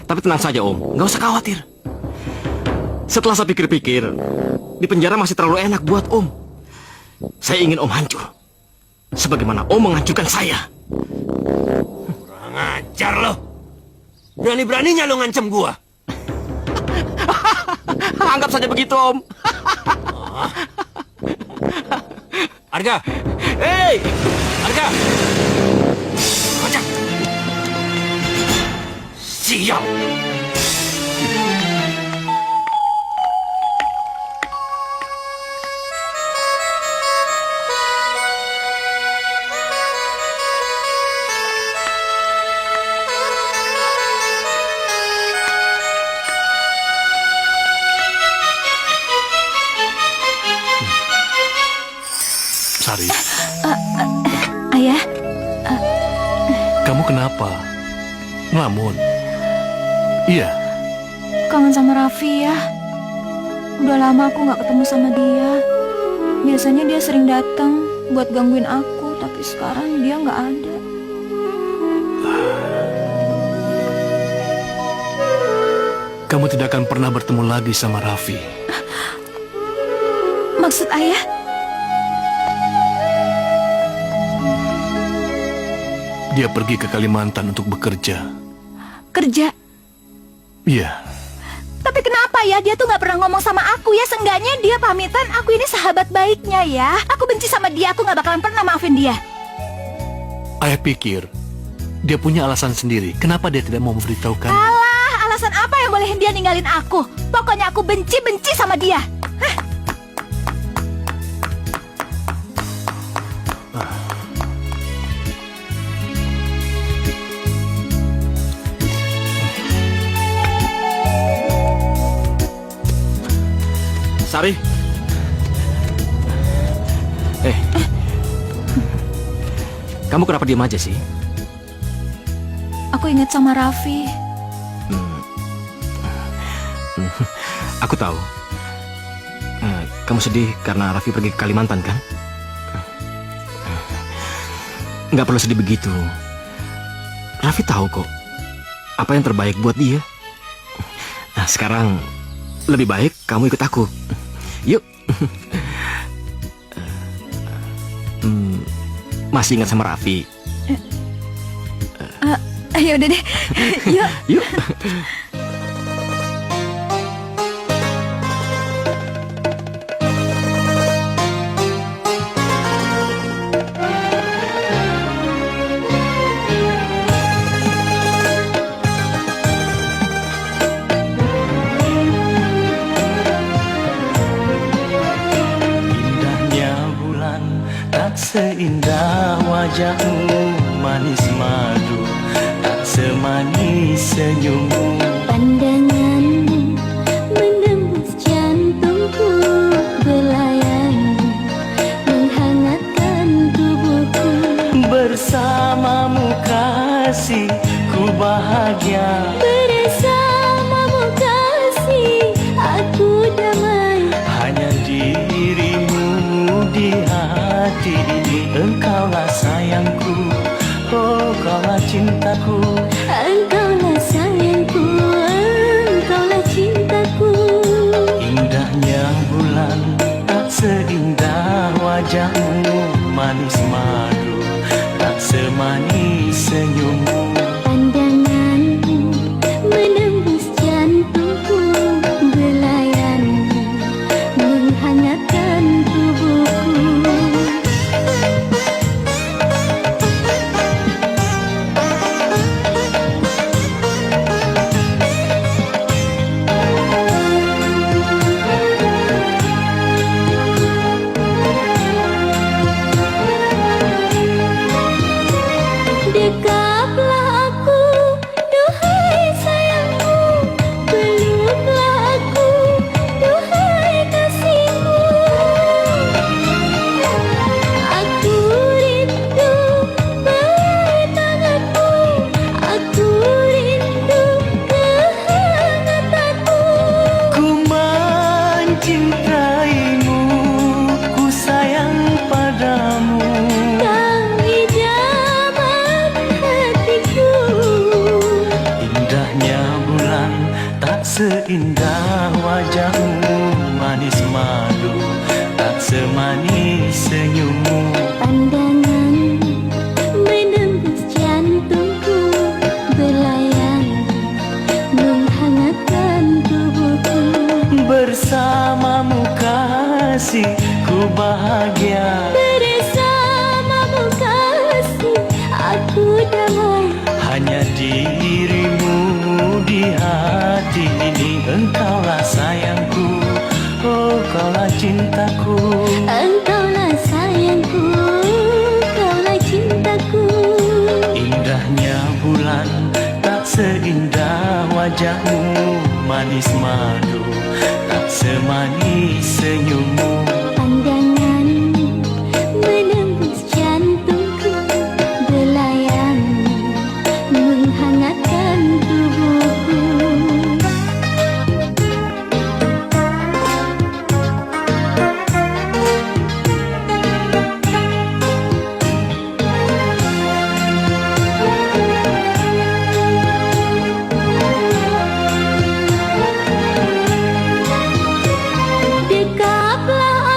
Tapi tenang saja, Om. Nggak usah khawatir. Setelah saya pikir-pikir, di penjara masih terlalu enak buat Om. Saya ingin Om hancur. Sebagaimana Om menghancurkan saya. Kurang ajar lo. Berani-beraninya lo ngancem gua. Anggap saja begitu, Om. Arga! Hei! Arga! Kocak! Sial! Sari, Ayah, kamu kenapa? Ngelamun? Iya. kangen sama Raffi ya. Udah lama aku nggak ketemu sama dia. Biasanya dia sering datang buat gangguin aku, tapi sekarang dia nggak ada. Kamu tidak akan pernah bertemu lagi sama Raffi. Maksud ayah? Dia pergi ke Kalimantan untuk bekerja. Kerja. Iya, Tapi kenapa ya dia tuh nggak pernah ngomong sama aku ya? Seenggaknya dia pamitan, aku ini sahabat baiknya ya. Aku benci sama dia, aku nggak bakalan pernah maafin dia. ayah pikir dia punya alasan sendiri. Kenapa dia tidak mau memberitahukan? Alah, alasan apa yang bolehin dia ninggalin aku? Pokoknya aku benci sama dia. Sari. Kamu kenapa diam aja sih? Aku ingat sama Raffi. Aku tahu. Kamu sedih karena Raffi pergi ke Kalimantan, kan? Nggak perlu sedih begitu. Raffi tahu kok apa yang terbaik buat dia. Nah, sekarang lebih baik kamu ikut aku. Yuk. Masih ingat sama Raffi? Ayo udah deh. Yuk. Yuk. Indahnya bulan tak seindah wajahmu, manis madu tak semanis senyummu. Pandanganmu menembus jantungku, belayanmu menghangatkan tubuhku. Bersamamu kasih ku bahagia, Bersamamu kasih aku damai. hanya dirimu di hati ini. Engkaulah sayangku, oh kaulah cintaku. Engkaulah sayangku, engkaulah cintaku. Indahnya bulan tak seindah wajahmu, manis madu tak semanis senyummu. Pandanganmu menembus jantungku, belayanmu menghangatkan tubuhku. Dekaplah aku, duhai sayangku. Peluklah aku, duhai kasihku. Aku rindu bertanganmu, aku rindu kehangatanmu. Ku mencintaimu, ku sayang padamu. Kau idaman hatiku. Indahnya bulan tak seindah wajahmu, manis madu tak semanis senyummu. Pandanganmu menembus jantungku, belayanmu menghangatkan tubuhku. Bersamamu kasih ku bahagia, Bersamamu kasih aku damai. hanya dirimu di hati ini. Engkaulah sayangku, oh kaulah cintaku. Engkaulah sayangku, kaulah cintaku. Indahnya bulan tak seindah wajahmu, manis madu tak semanis senyummu. Pandanganmu menembus jantungku, belayanmu menghangatkan tubuhku. Dekaplah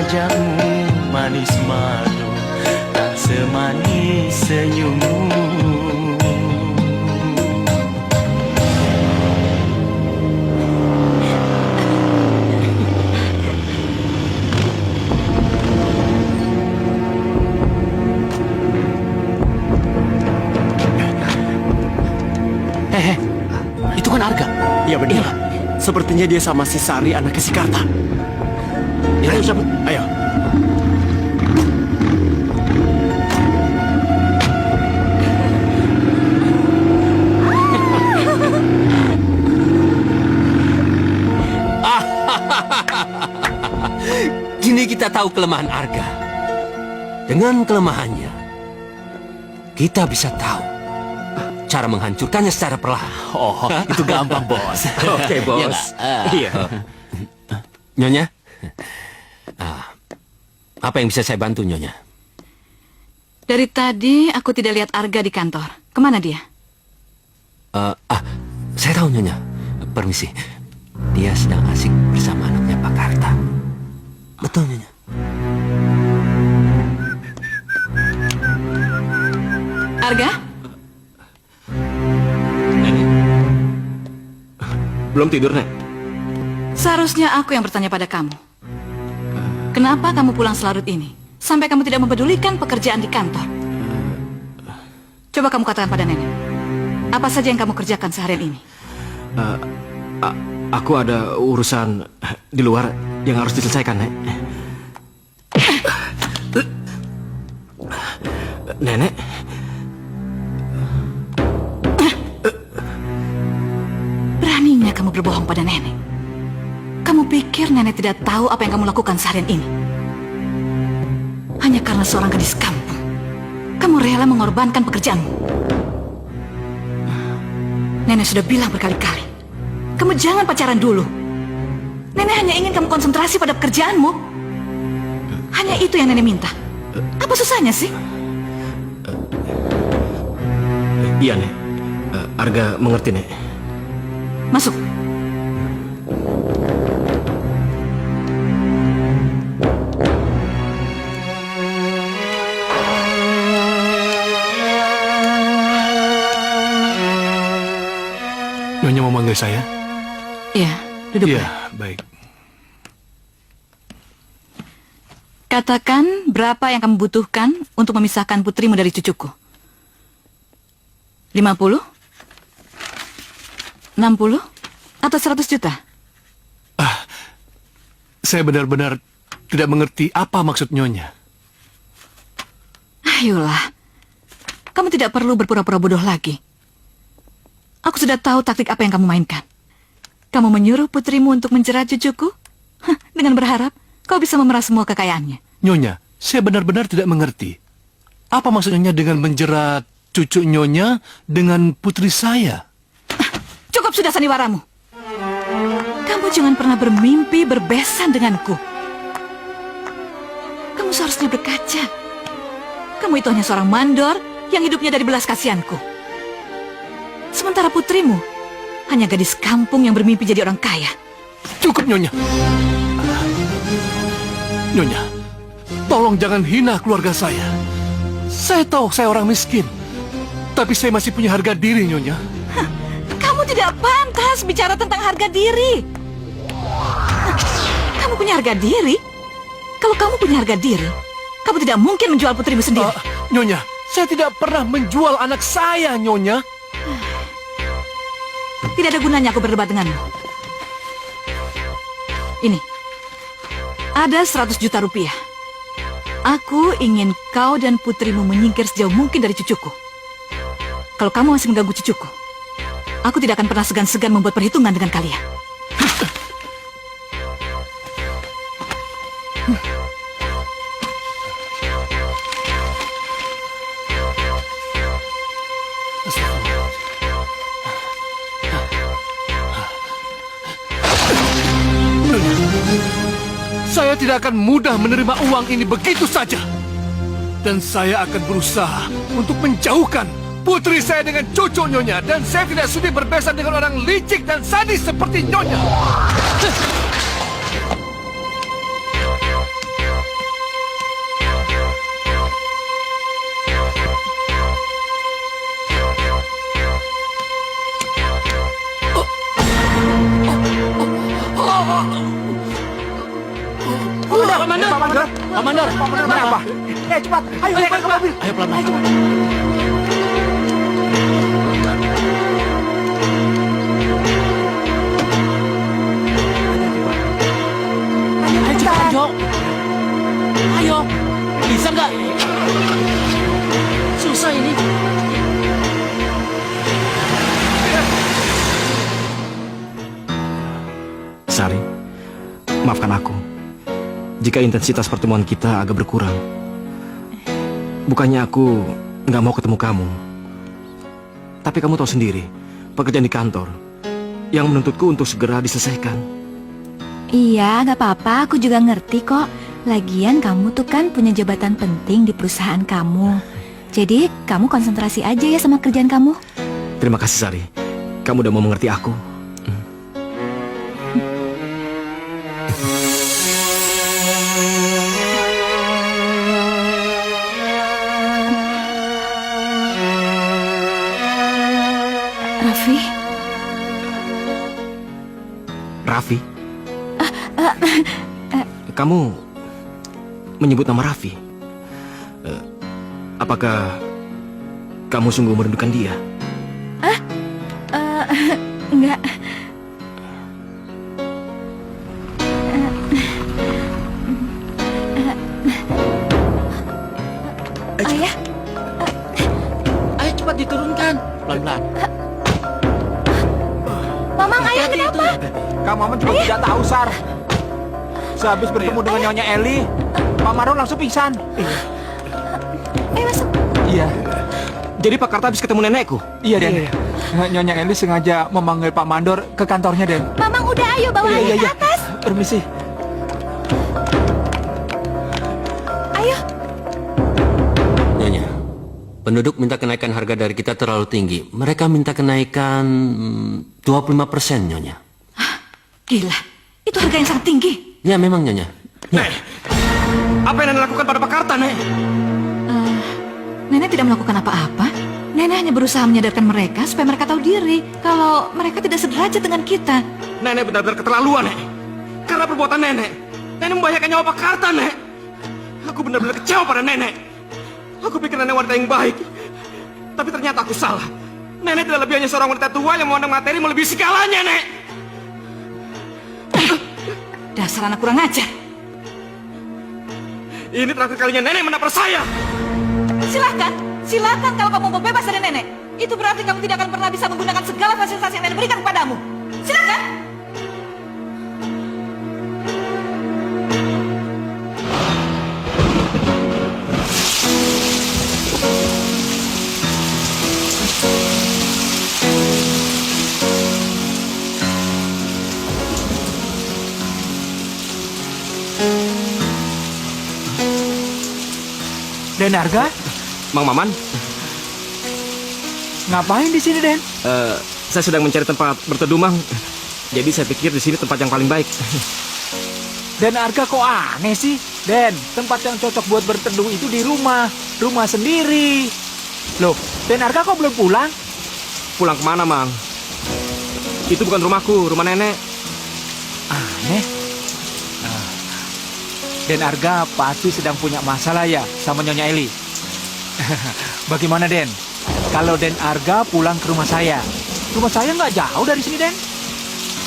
wajahmu manis madu, tak semanis senyummu. Itu kan Arga. Iya benar. Sepertinya dia sama si Sari anaknya si Karta. Ayo, Ayo. Kini kita tahu kelemahan Arga. Dengan kelemahannya, kita bisa tahu cara menghancurkannya secara perlahan. Oh, itu gampang, Bos. Oke, Bos. Iya. Nyonya, apa yang bisa saya bantu, Nyonya? Dari tadi aku tidak lihat Arga di kantor. Kemana dia? Saya tahu, Nyonya. Permisi. Dia sedang asik bersama anaknya Pak Karta. Betul, Nyonya. Arga? Belum tidur, Nek? Seharusnya aku yang bertanya pada kamu. Kenapa kamu pulang selarut ini? Sampai kamu tidak mempedulikan pekerjaan di kantor. Coba kamu katakan pada nenek. Apa saja yang kamu kerjakan seharian ini? Aku ada urusan di luar yang harus diselesaikan, Nek. Nenek? Beraninya kamu berbohong pada nenek. Kamu pikir nenek tidak tahu apa yang kamu lakukan seharian ini? Hanya karena seorang gadis kampung, kamu rela mengorbankan pekerjaanmu. Nenek sudah bilang berkali-kali, kamu jangan pacaran dulu. Nenek hanya ingin kamu konsentrasi pada pekerjaanmu. Hanya itu yang nenek minta. Apa susahnya sih? Iya, Nek. Arga mengerti, Nek. Masuk. Nyonya mau manggil saya? Iya, duduk. Iya, baik. Katakan berapa yang kamu butuhkan untuk memisahkan putrimu dari cucuku. 50? 60? Atau 100 juta? Saya benar-benar tidak mengerti apa maksud Nyonya. Ayolah, kamu tidak perlu berpura-pura bodoh lagi. Aku sudah tahu taktik apa yang kamu mainkan. Kamu menyuruh putrimu untuk menjerat cucuku? Dengan berharap kau bisa memeras semua kekayaannya. Nyonya, saya benar-benar tidak mengerti. Apa maksud Nyonya dengan menjerat cucu Nyonya dengan putri saya? Cukup sudah sandiwaramu. Kamu jangan pernah bermimpi berbesan denganku. Kamu seharusnya berkaca. Kamu itu hanya seorang mandor yang hidupnya dari belas kasihanku. Sementara putrimu hanya gadis kampung yang bermimpi jadi orang kaya. Cukup, Nyonya. Nyonya, tolong jangan hina keluarga saya. Saya tahu saya orang miskin, tapi saya masih punya harga diri, Nyonya. Kamu tidak pantas bicara tentang harga diri. Kamu punya harga diri? Kalau kamu punya harga diri, kamu tidak mungkin menjual putrimu sendiri. Nyonya, saya tidak pernah menjual anak saya, Nyonya. Tidak ada gunanya aku berdebat denganmu. Ini, ada 100 juta rupiah. Aku ingin kau dan putrimu menyingkir sejauh mungkin dari cucuku. Kalau kamu masih mengganggu cucuku, aku tidak akan pernah segan-segan membuat perhitungan dengan kalian. Saya tidak akan mudah menerima uang ini begitu saja. Dan saya akan berusaha untuk menjauhkan putri saya dengan cucu Nyonya. Dan saya tidak sudi berbesan dengan orang licik dan sadis seperti Nyonya. Mandor. Kenapa? Cepat. Ayo naik ke mobil. Ayo pelan-pelan. Ayo cepat, Jo. Ayo. Bisa nggak? Susah ini. Sari, maafkan aku jika intensitas pertemuan kita agak berkurang. Bukannya aku nggak mau ketemu kamu, tapi kamu tahu sendiri, pekerjaan di kantor yang menuntutku untuk segera diselesaikan. Iya, gak apa-apa, aku juga ngerti kok. Lagian kamu tuh kan punya jabatan penting di perusahaan kamu. Jadi kamu konsentrasi aja ya sama kerjaan kamu. Terima kasih Sari, kamu udah mau mengerti aku. Raffi? Raffi? Kamu menyebut nama Raffi? Apakah kamu sungguh merindukan dia? Enggak. Ayah, Ayo cepat diturunkan. Pelan-pelan. Mamang, ayah kenapa? Kang Maman cuma tidak tahu, Sar. Sehabis bertemu dengan Nyonya Eli, Pak Marun langsung pingsan. Ayo masuk. Iya. Jadi Pak Karta habis ketemu nenekku? Iya, Den. Nyonya Eli sengaja memanggil Pak Mandor ke kantornya, Den. Mamang udah, ayo bawa ayah ke atas. Permisi. Ayo. Nyonya, penduduk minta kenaikan harga dari kita terlalu tinggi. Mereka minta kenaikan 25%, Nyonya. Gila, itu harga yang sangat tinggi. Ya memang, Nyonya. Nek, apa yang Nenek lakukan pada Pak Karta, Nek? Nenek tidak melakukan apa-apa. Nenek hanya berusaha menyadarkan mereka supaya mereka tahu diri kalau mereka tidak sederajat dengan kita. Nenek benar-benar keterlaluan, Nek. Karena perbuatan Nenek membahayakan nyawa Pak Karta, Nek. Aku benar-benar kecewa pada Nenek. Aku pikir Nenek wanita yang baik, tapi ternyata aku salah. Nenek tidak lebih hanya seorang wanita tua yang memandang materi melebihi segalanya, Nek. Dasar anak kurang ajar. Ini terakhir kalinya Nenek menapar saya. Silakan kalau kamu mau bebas dari Nenek. Itu berarti kamu tidak akan pernah bisa menggunakan segala fasilitas yang Nenek berikan kepadamu. Silakan. Den Arga, Mang Maman, ngapain di sini, Den? saya sedang mencari tempat berteduh, Mang. Jadi saya pikir di sini tempat yang paling baik. Den Arga kok aneh sih? Den, tempat yang cocok buat berteduh itu di rumah sendiri. Loh, Den Arga kok belum pulang? Pulang kemana, Mang? Itu bukan rumahku, rumah Nenek. Aneh. Den Arga pasti sedang punya masalah ya sama Nyonya Eli. Bagaimana, Den? Kalau Den Arga pulang ke rumah saya nggak jauh dari sini, Den.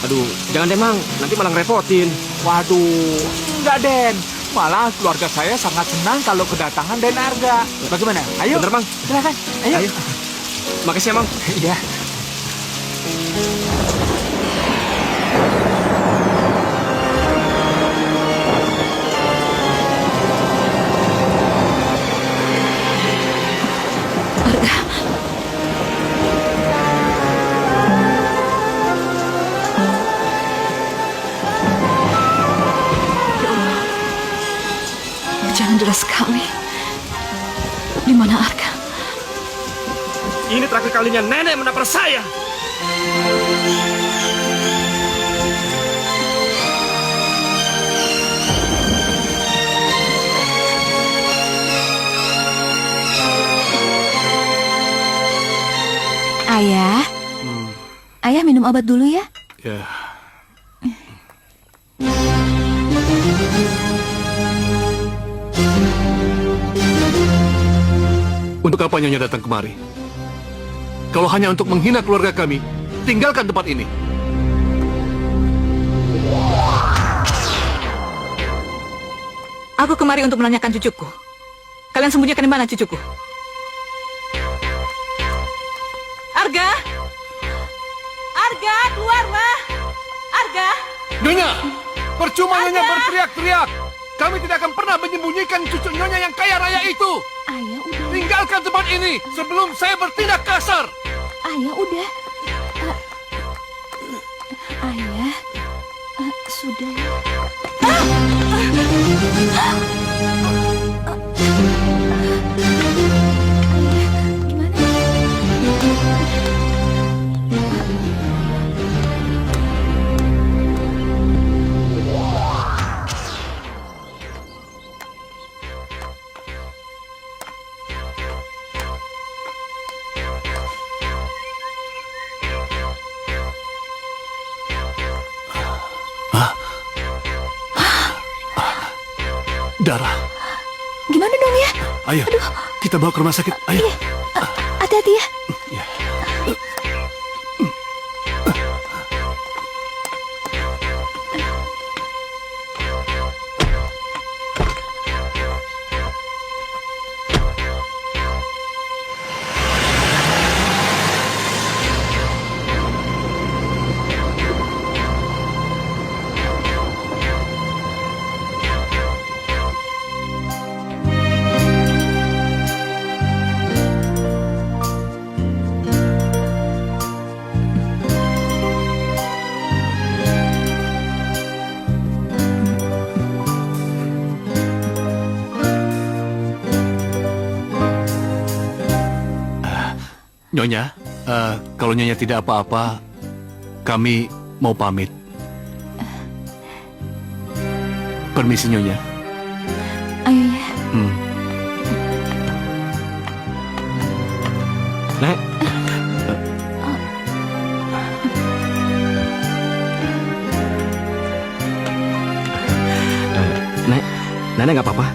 Aduh, jangan deh, Mang. Nanti malah ngerepotin. Waduh, enggak, Den. Malah keluarga saya sangat senang kalau kedatangan Den Arga. Bagaimana? Ayo. Bener, Mang. Silakan. Ayo. Makasih ya, Mang. Iya. Hujan deras sekali. Di mana Arga? Ini terakhir kalinya Nenek menapar saya. Ayah. Ayah minum obat dulu ya. Ya. Untuk apa Nyonya datang kemari? Kalau hanya untuk menghina keluarga kami, tinggalkan tempat ini. Aku kemari untuk menanyakan cucuku. Kalian sembunyikan di mana cucuku? Arga! Arga, keluarlah! Arga! Nyonya, percuma Nyonya berteriak-teriak. Kami tidak akan pernah menyembunyikan cucu Nyonya yang kaya raya itu. Ayah udah, Tinggalkan tempat ini sebelum saya bertindak kasar. ayah udah. Ayah, sudah ya. Darah. Gimana dong ya? Ayo, kita bawa ke rumah sakit. Ayo. Iya, hati-hati ya. Ya. Nyonya, kalau Nyonya tidak apa-apa, kami mau pamit. Permisi Nyonya. Ayo ya. Nek, Nek, Nenek nggak apa-apa.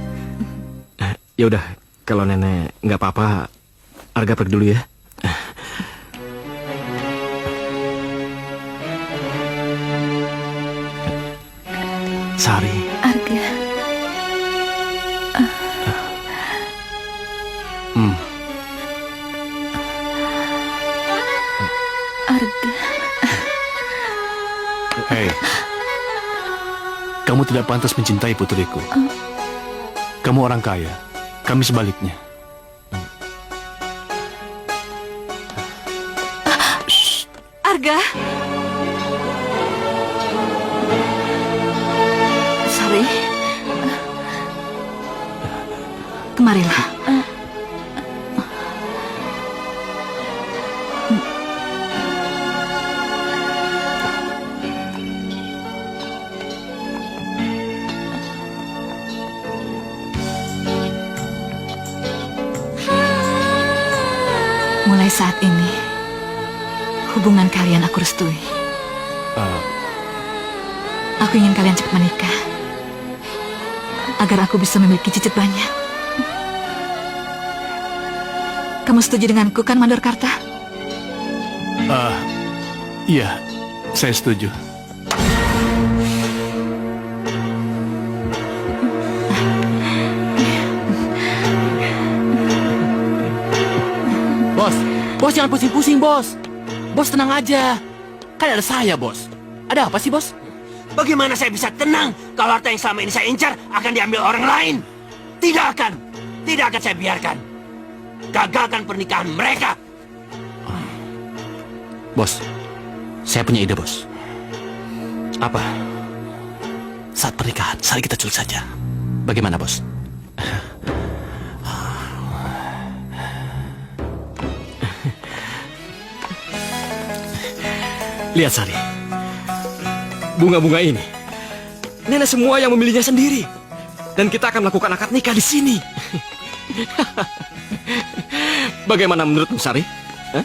Ya udah, kalau Nenek nggak apa-apa, Arga pergi dulu ya. Sari, Arga. Arga. Hei, kamu tidak pantas mencintai putriku. Kamu orang kaya, kami sebaliknya. Arga! Sari. Kemarilah. Mulai saat ini, hubungan kalian aku restui. Aku ingin kalian cepat menikah, agar aku bisa memiliki cicit banyak. Kamu setuju denganku kan, Mandor Karta? Iya, saya setuju. Bos jangan pusing-pusing, bos. Bos tenang aja. Kan ada saya, bos. Ada apa sih, bos? Bagaimana saya bisa tenang kalau harta yang selama ini saya incar akan diambil orang lain? Tidak akan saya biarkan. Gagalkan pernikahan mereka. Bos, saya punya ide, bos. Apa? Saat pernikahan, Sari kita culik saja. Bagaimana, bos? Lihat, Sari. Bunga-bunga ini. Nenek semua yang memilihnya sendiri. Dan kita akan melakukan akad nikah di sini. Bagaimana menurutmu, Sari? Hah?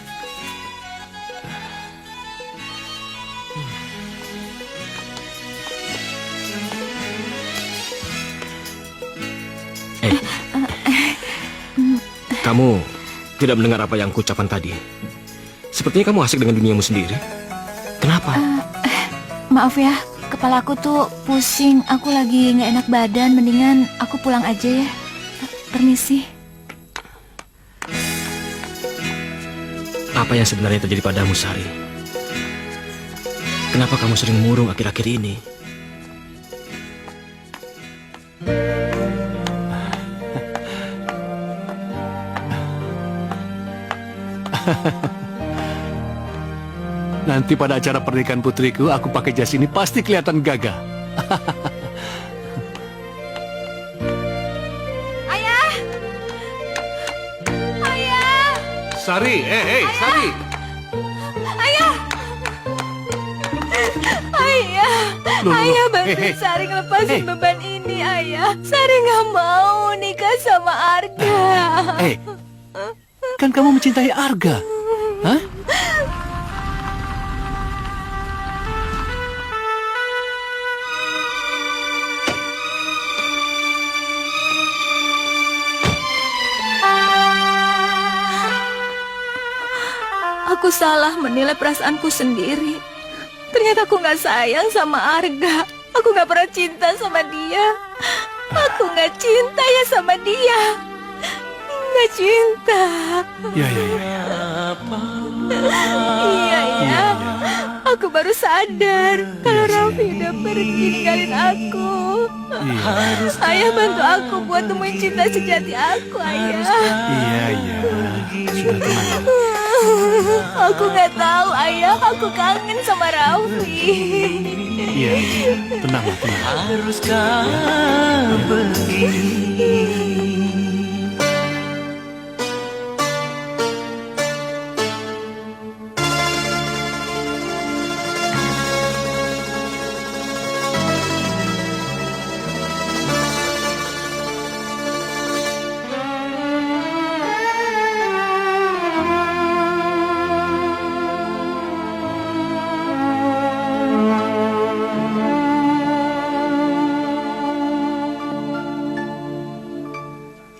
Kamu tidak mendengar apa yang kuucapkan tadi. Sepertinya kamu asik dengan duniamu sendiri. Kenapa? Maaf ya, kepala aku tuh pusing. Aku lagi nggak enak badan. Mendingan aku pulang aja ya. Permisi. Apa yang sebenarnya terjadi padamu, Sari? Kenapa kamu sering murung akhir-akhir ini? Nanti pada acara pernikahan putriku, aku pakai jas ini pasti kelihatan gagah. Ayah! Ayah! Sari, Sari. Ayah! Ayah! Loh, Ayah loh. bantu Sari ngelepasin beban ini, Ayah. Sari nggak mau nikah sama Arga. Kan kamu mencintai Arga. Hah? Aku salah menilai perasaanku sendiri. Ternyata aku nggak sayang sama Arga. Aku nggak pernah cinta sama dia. Aku nggak cinta ya sama dia. Nggak cinta. Ya. Iya. Aku baru sadar kalau Raffi udah pergi ninggalin aku. Ayah bantu aku buat temuin cinta sejati aku, Ayah. Iya. Sudah tenang. Aku nggak tahu, Ayah. Aku kangen sama Raffi. Iya. Tenang. Haruskah begini?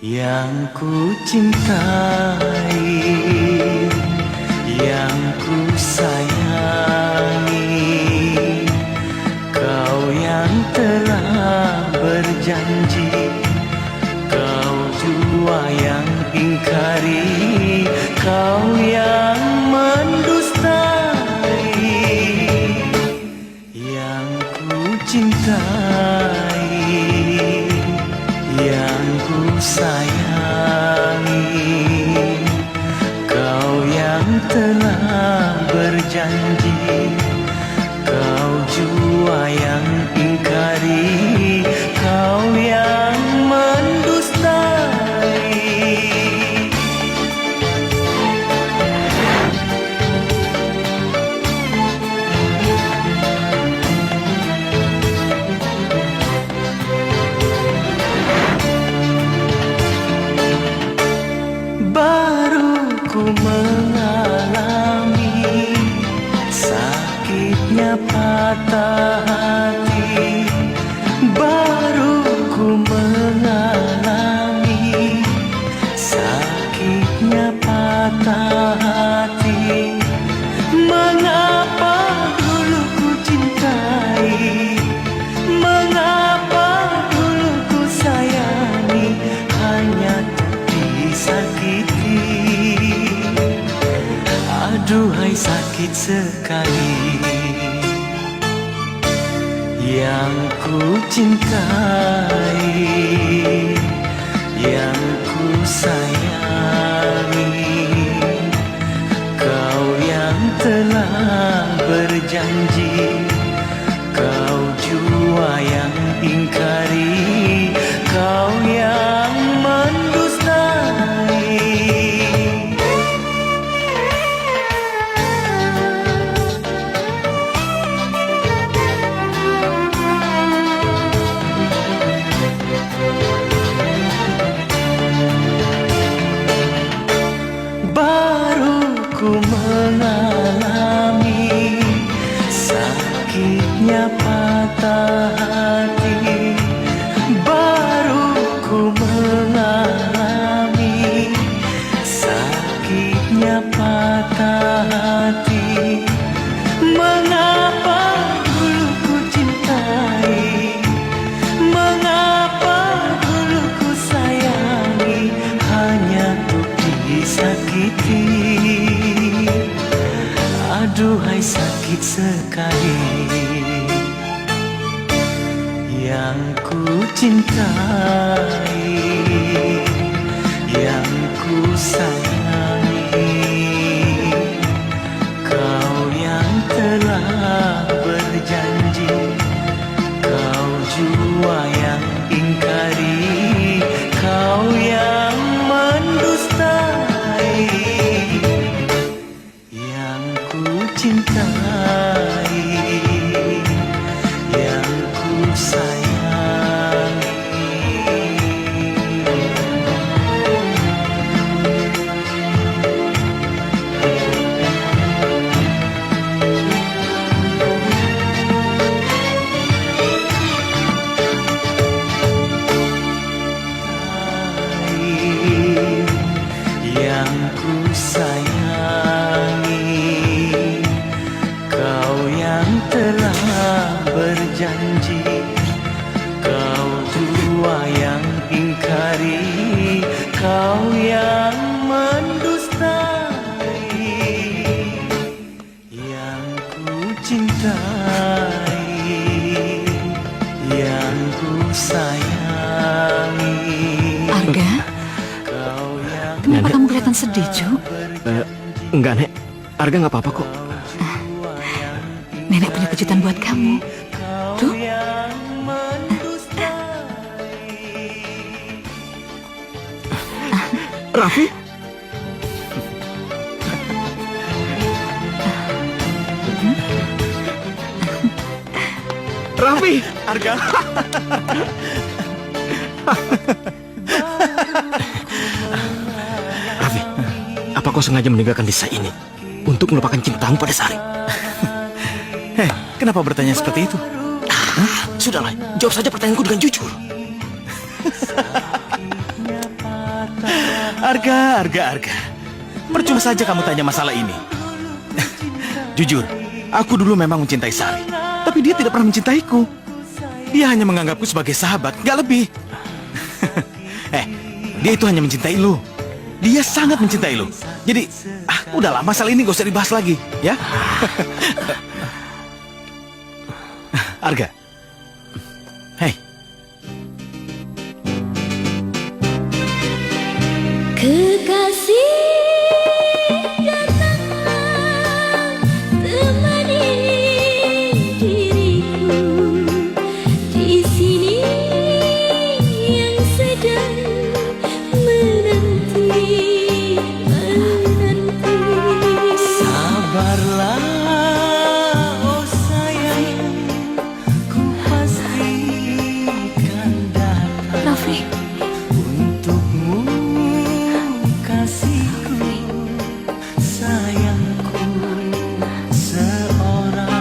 Yang ku cintai, yang ku sayangi, kau yang telah berjanji, kau jua yang ingkari, kau yang mendustai. Yang ku cintai, yang ku sayangi, kau yang telah berjanji, kau jua yang ingkari, kau yang mendustai. Baru ku mengalami sakitnya patah hati. Baru ku mengalami sakitnya patah hati. Mengapa dulu ku cintai, mengapa dulu ku sayangi, hanya disakiti. Aduhai sakit sekali. Yang ku cintai, yang ku sayangi, kau yang telah berjanji, kau jua yang ingkari, kau yang mendustai. Baru ku mengalami sakitnya patah hati. Baru ku mengalami sakitnya sakit sekali. Yang ku cintai, yang ku sayangi, kau yang telah berjanji, kau jua yang ingkari, kau yang mendustai. Yang ku cintai, yang ku sayangi. Yang ku sayangi, kau yang telah berjanji, kau jua yang ingkari, kau yang mendustai. Yang ku cintai, yang ku sayangi, Arga, kau yang kenapa kamu kelihatan sedih, Ju? Enggak, Nek. Arga nggak apa-apa kok. Nenek punya kejutan buat kamu. Tuh, Raffi? Raffi! Arga. Raffi, apa kau sengaja meninggalkan desa ini untuk melupakan cintamu pada Sari? Hei, kenapa bertanya seperti itu? Sudahlah, jawab saja pertanyaanku dengan jujur. Arga. Percuma saja kamu tanya masalah ini. Jujur, aku dulu memang mencintai Sari, tapi dia tidak pernah mencintaiku. Dia hanya menganggapku sebagai sahabat, gak lebih. Dia itu hanya mencintai lu. Dia sangat mencintai lu. Jadi, udahlah, masalah ini gak usah dibahas lagi, ya? Arga. Hei. Kekasih datanglah temani diriku di sini yang sedang menanti. sabarlah, oh sayang, ku pastikan datang Raffi, untukmu, kasihku, sayangku seorang.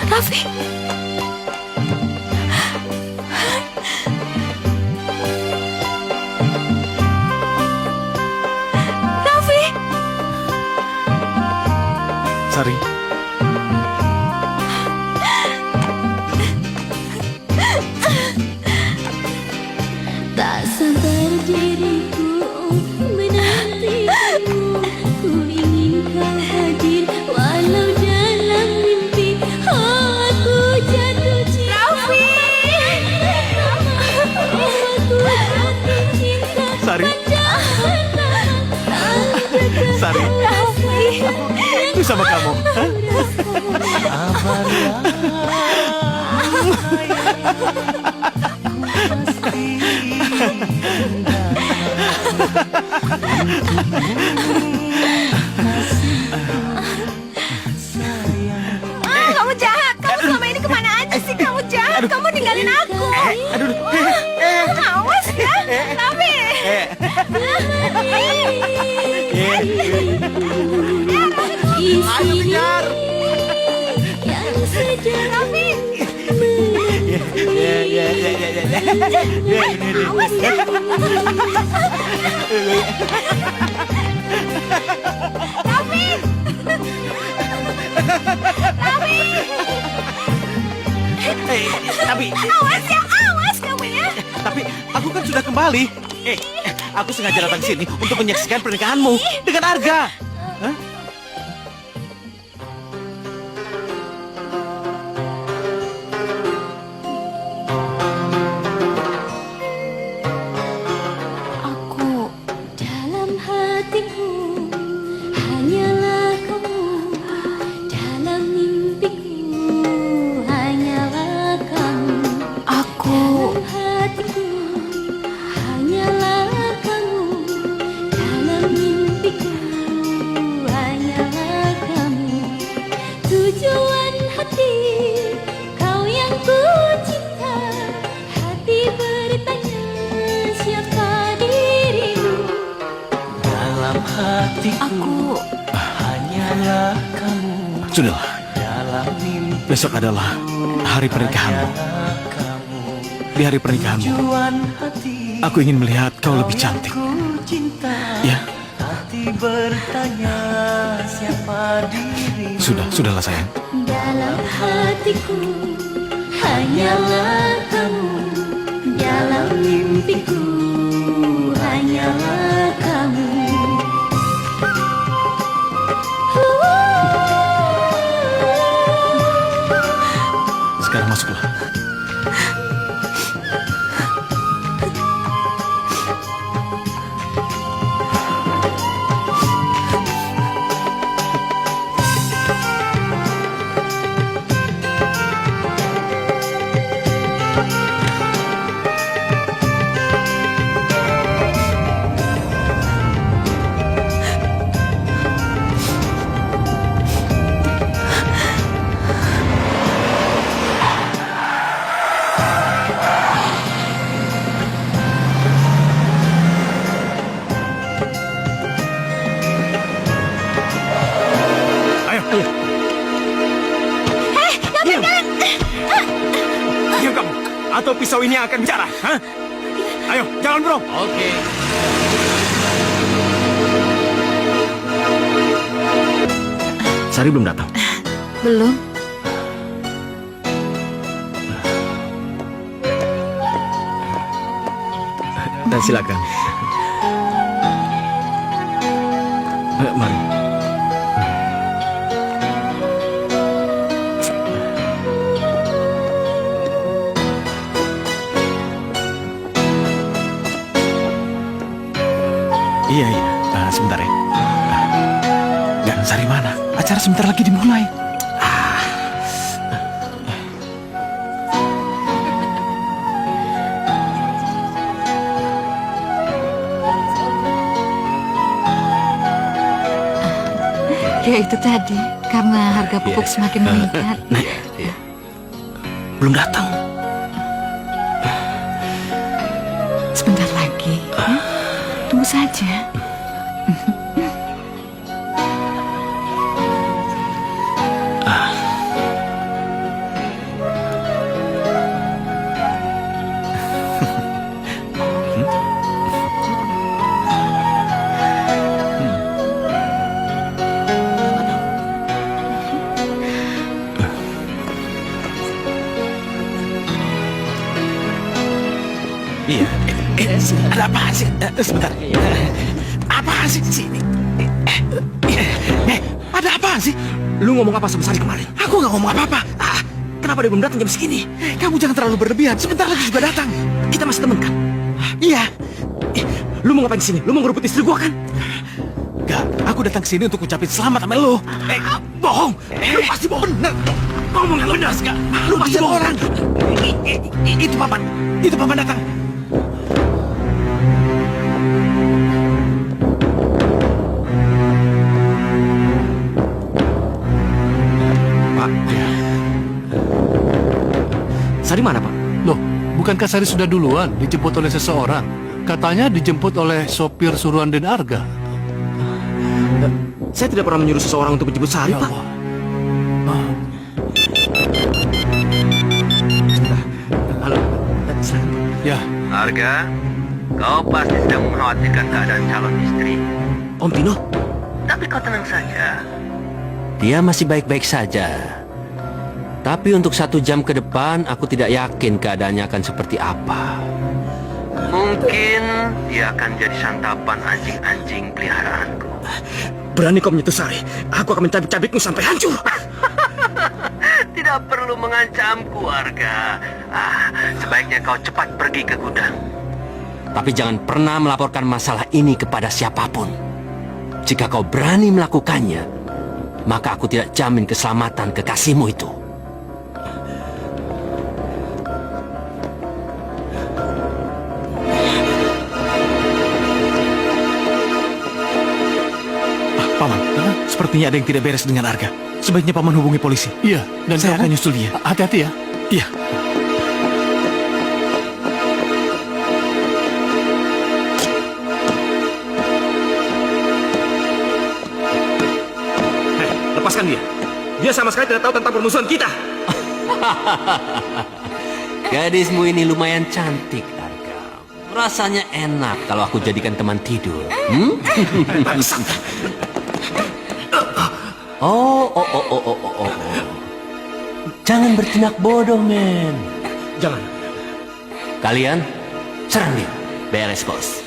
Raffi. Raffi, Sari. Tak sabar diriku menantimu. Ku ingin kau hadir walau dalam mimpi. Oh, aku jatuh cinta. Aku jatuh cinta. Sari. Sari. Itu sama kamu. Hah? Kamu jahat. Kamu selama ini kemana aja sih? Kamu jahat. Kamu ninggalin aku. Awas ya, Raffi. Di sini yang sedang Raffi. awas ya. Raffi. Raffi. Tapi Awas kamu ya. Tapi aku kan sudah kembali. Aku sengaja datang sini untuk menyaksikan pernikahanmu dengan Arga. Hah? Aku Dalam hatiku hanyalah kamu, dalam mimpiku hanyalah kamu. Aku Dalam hatiku hanyalah kamu, dalam mimpiku hanyalah kamu. Tujuan hati kau yang ku cinta, hati bertanya siapa dirimu. Dalam hatiku Aku hanyalah kamu. Sudahlah, Dalam mimpi besok adalah hari pernikahanmu. kamu. Di hari pernikahanmu, Tujuan hati aku ingin melihat kau lebih cantik. ku cinta. Ya, Hati bertanya siapa dirimu. sudahlah sayang. Dalam hatiku hanyalah kamu, dalam mimpiku hanyalah kamu. Sekarang masuklah. Diam kamu, atau pisau ini akan bicara. Hah? Ayo, jalan bro. Oke. Sari belum datang. Belum. Silakan. Mari. Iya. Sebentar ya. Nggak, Sari mana? Acara sebentar lagi dimulai. Ya itu tadi, karena harga pupuk semakin meningkat. Belum datang. Sebentar lagi, ya. Tunggu saja. Iya. Ada apaan sih? Sebentar. Apaan sih sini? Ada apaan sih? Lu ngomong apa sama Sari kemarin? Aku nggak ngomong apa-apa. Kenapa dia belum datang jam segini? Kamu jangan terlalu berlebihan. Sebentar lagi juga datang. Kita masih temen kan? Iya. Lu mau ngapain di sini? Lu mau ngerebut istri gua kan? Enggak, aku datang ke sini untuk ucapin selamat sama lu. Bohong. Lu pasti bohong. Bener. Ngomong yang benar, Ska. Lu pasti bohong. Itu papan. Itu papan datang. Pak. Sari mana, Pak? Loh, bukankah Sari sudah duluan dijemput oleh seseorang? Katanya dijemput oleh sopir suruhan Den Arga. Saya tidak pernah menyuruh seseorang untuk menjemput Sari, Ya Pak. Allah. Halo. Ya, Arga, kau pasti sedang mengkhawatirkan keadaan calon istri. Om Tino? Tapi kau tenang saja. Dia masih baik-baik saja. Tapi untuk 1 jam ke depan, aku tidak yakin keadaannya akan seperti apa. Mungkin dia akan jadi santapan anjing-anjing peliharaanku. Berani kau menyentuh Sari, aku akan mencabik-cabikmu sampai hancur. Tidak perlu mengancamku, Arga. Sebaiknya kau cepat pergi ke gudang. Tapi jangan pernah melaporkan masalah ini kepada siapapun. Jika kau berani melakukannya, maka aku tidak jamin keselamatan kekasihmu itu. Paman, sepertinya ada yang tidak beres dengan Arga. Sebaiknya Paman hubungi polisi. Iya, dan Saya kamu akan nyusul dia. Hati-hati ya. Iya. Lepaskan dia. Dia sama sekali tidak tahu tentang permusuhan kita. Gadismu ini lumayan cantik, Arga. Rasanya enak kalau aku jadikan teman tidur. Oh. Jangan bertindak bodoh, men. Jangan. Kalian serang dia. Beres, bos.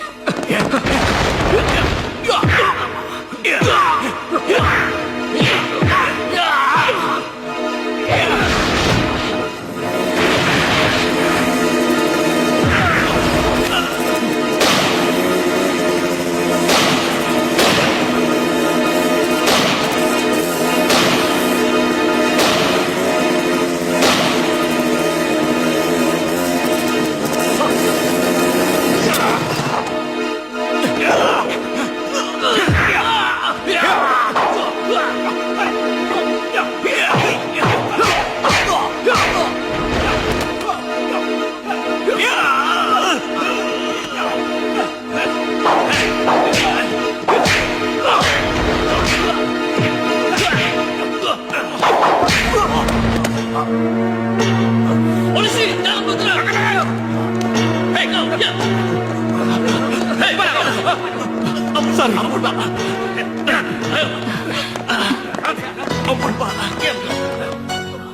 Polisi, jangan bergerak. Hei kau, ya. Hei, mana kau? Sari. Ampun, Pak. Ayo. Ampun, Pak.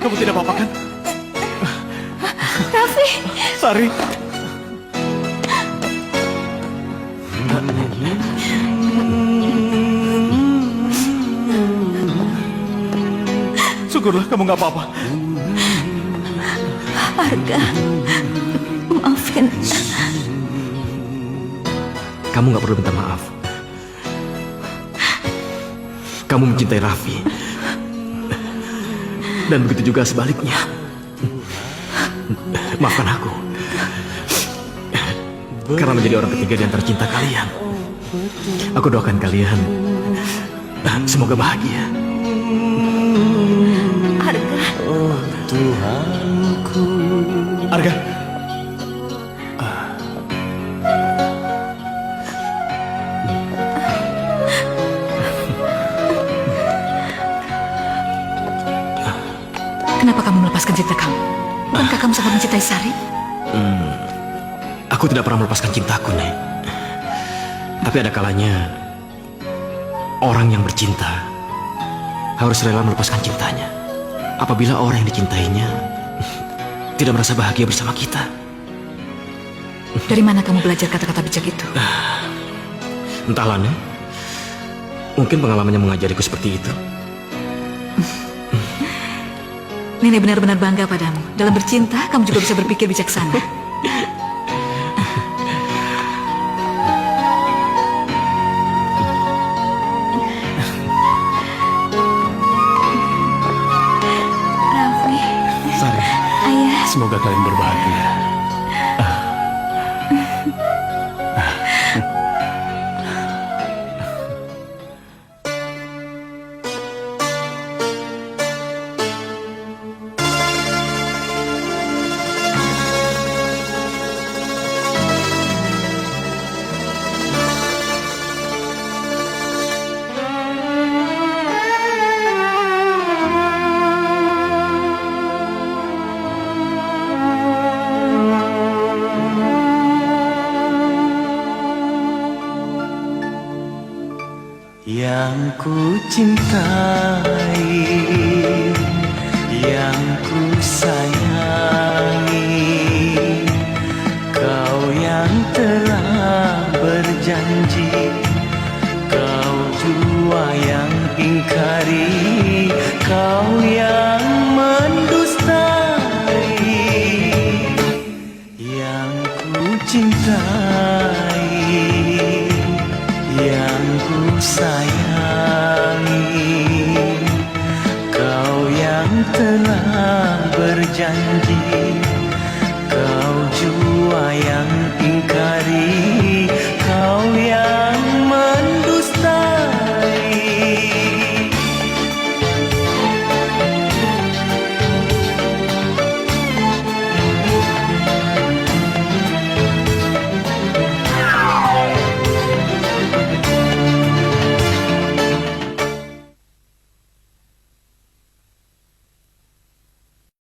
Kamu tidak apa-apa kan? Raffi, Sari. Syukurlah kamu nggak apa-apa. Arga, maafin. Kamu nggak perlu minta maaf. Kamu mencintai Raffi. Dan begitu juga sebaliknya. Maafkan aku. Karena menjadi orang ketiga di antara cinta kalian. Aku doakan kalian semoga bahagia. Arga, Arga. Kenapa kamu melepaskan cinta kamu? Bukankah kamu sangat mencintai Sari? Aku tidak pernah melepaskan cintaku, Nek. Tapi ada kalanya orang yang bercinta harus rela melepaskan cintanya apabila orang yang dicintainya tidak merasa bahagia bersama kita. Dari mana kamu belajar kata-kata bijak itu? Entahlah, Nek. Mungkin pengalamannya mengajariku seperti itu. Nenek benar-benar bangga padamu. Dalam bercinta, kamu juga bisa berpikir bijaksana. Raffi, Sari. ayah. Semoga kalian berbahagia. Yang ku cintai, yang ku sayangi, kau yang telah berjanji, kau juga cintai, yang ku sayangi, kau yang telah berjanji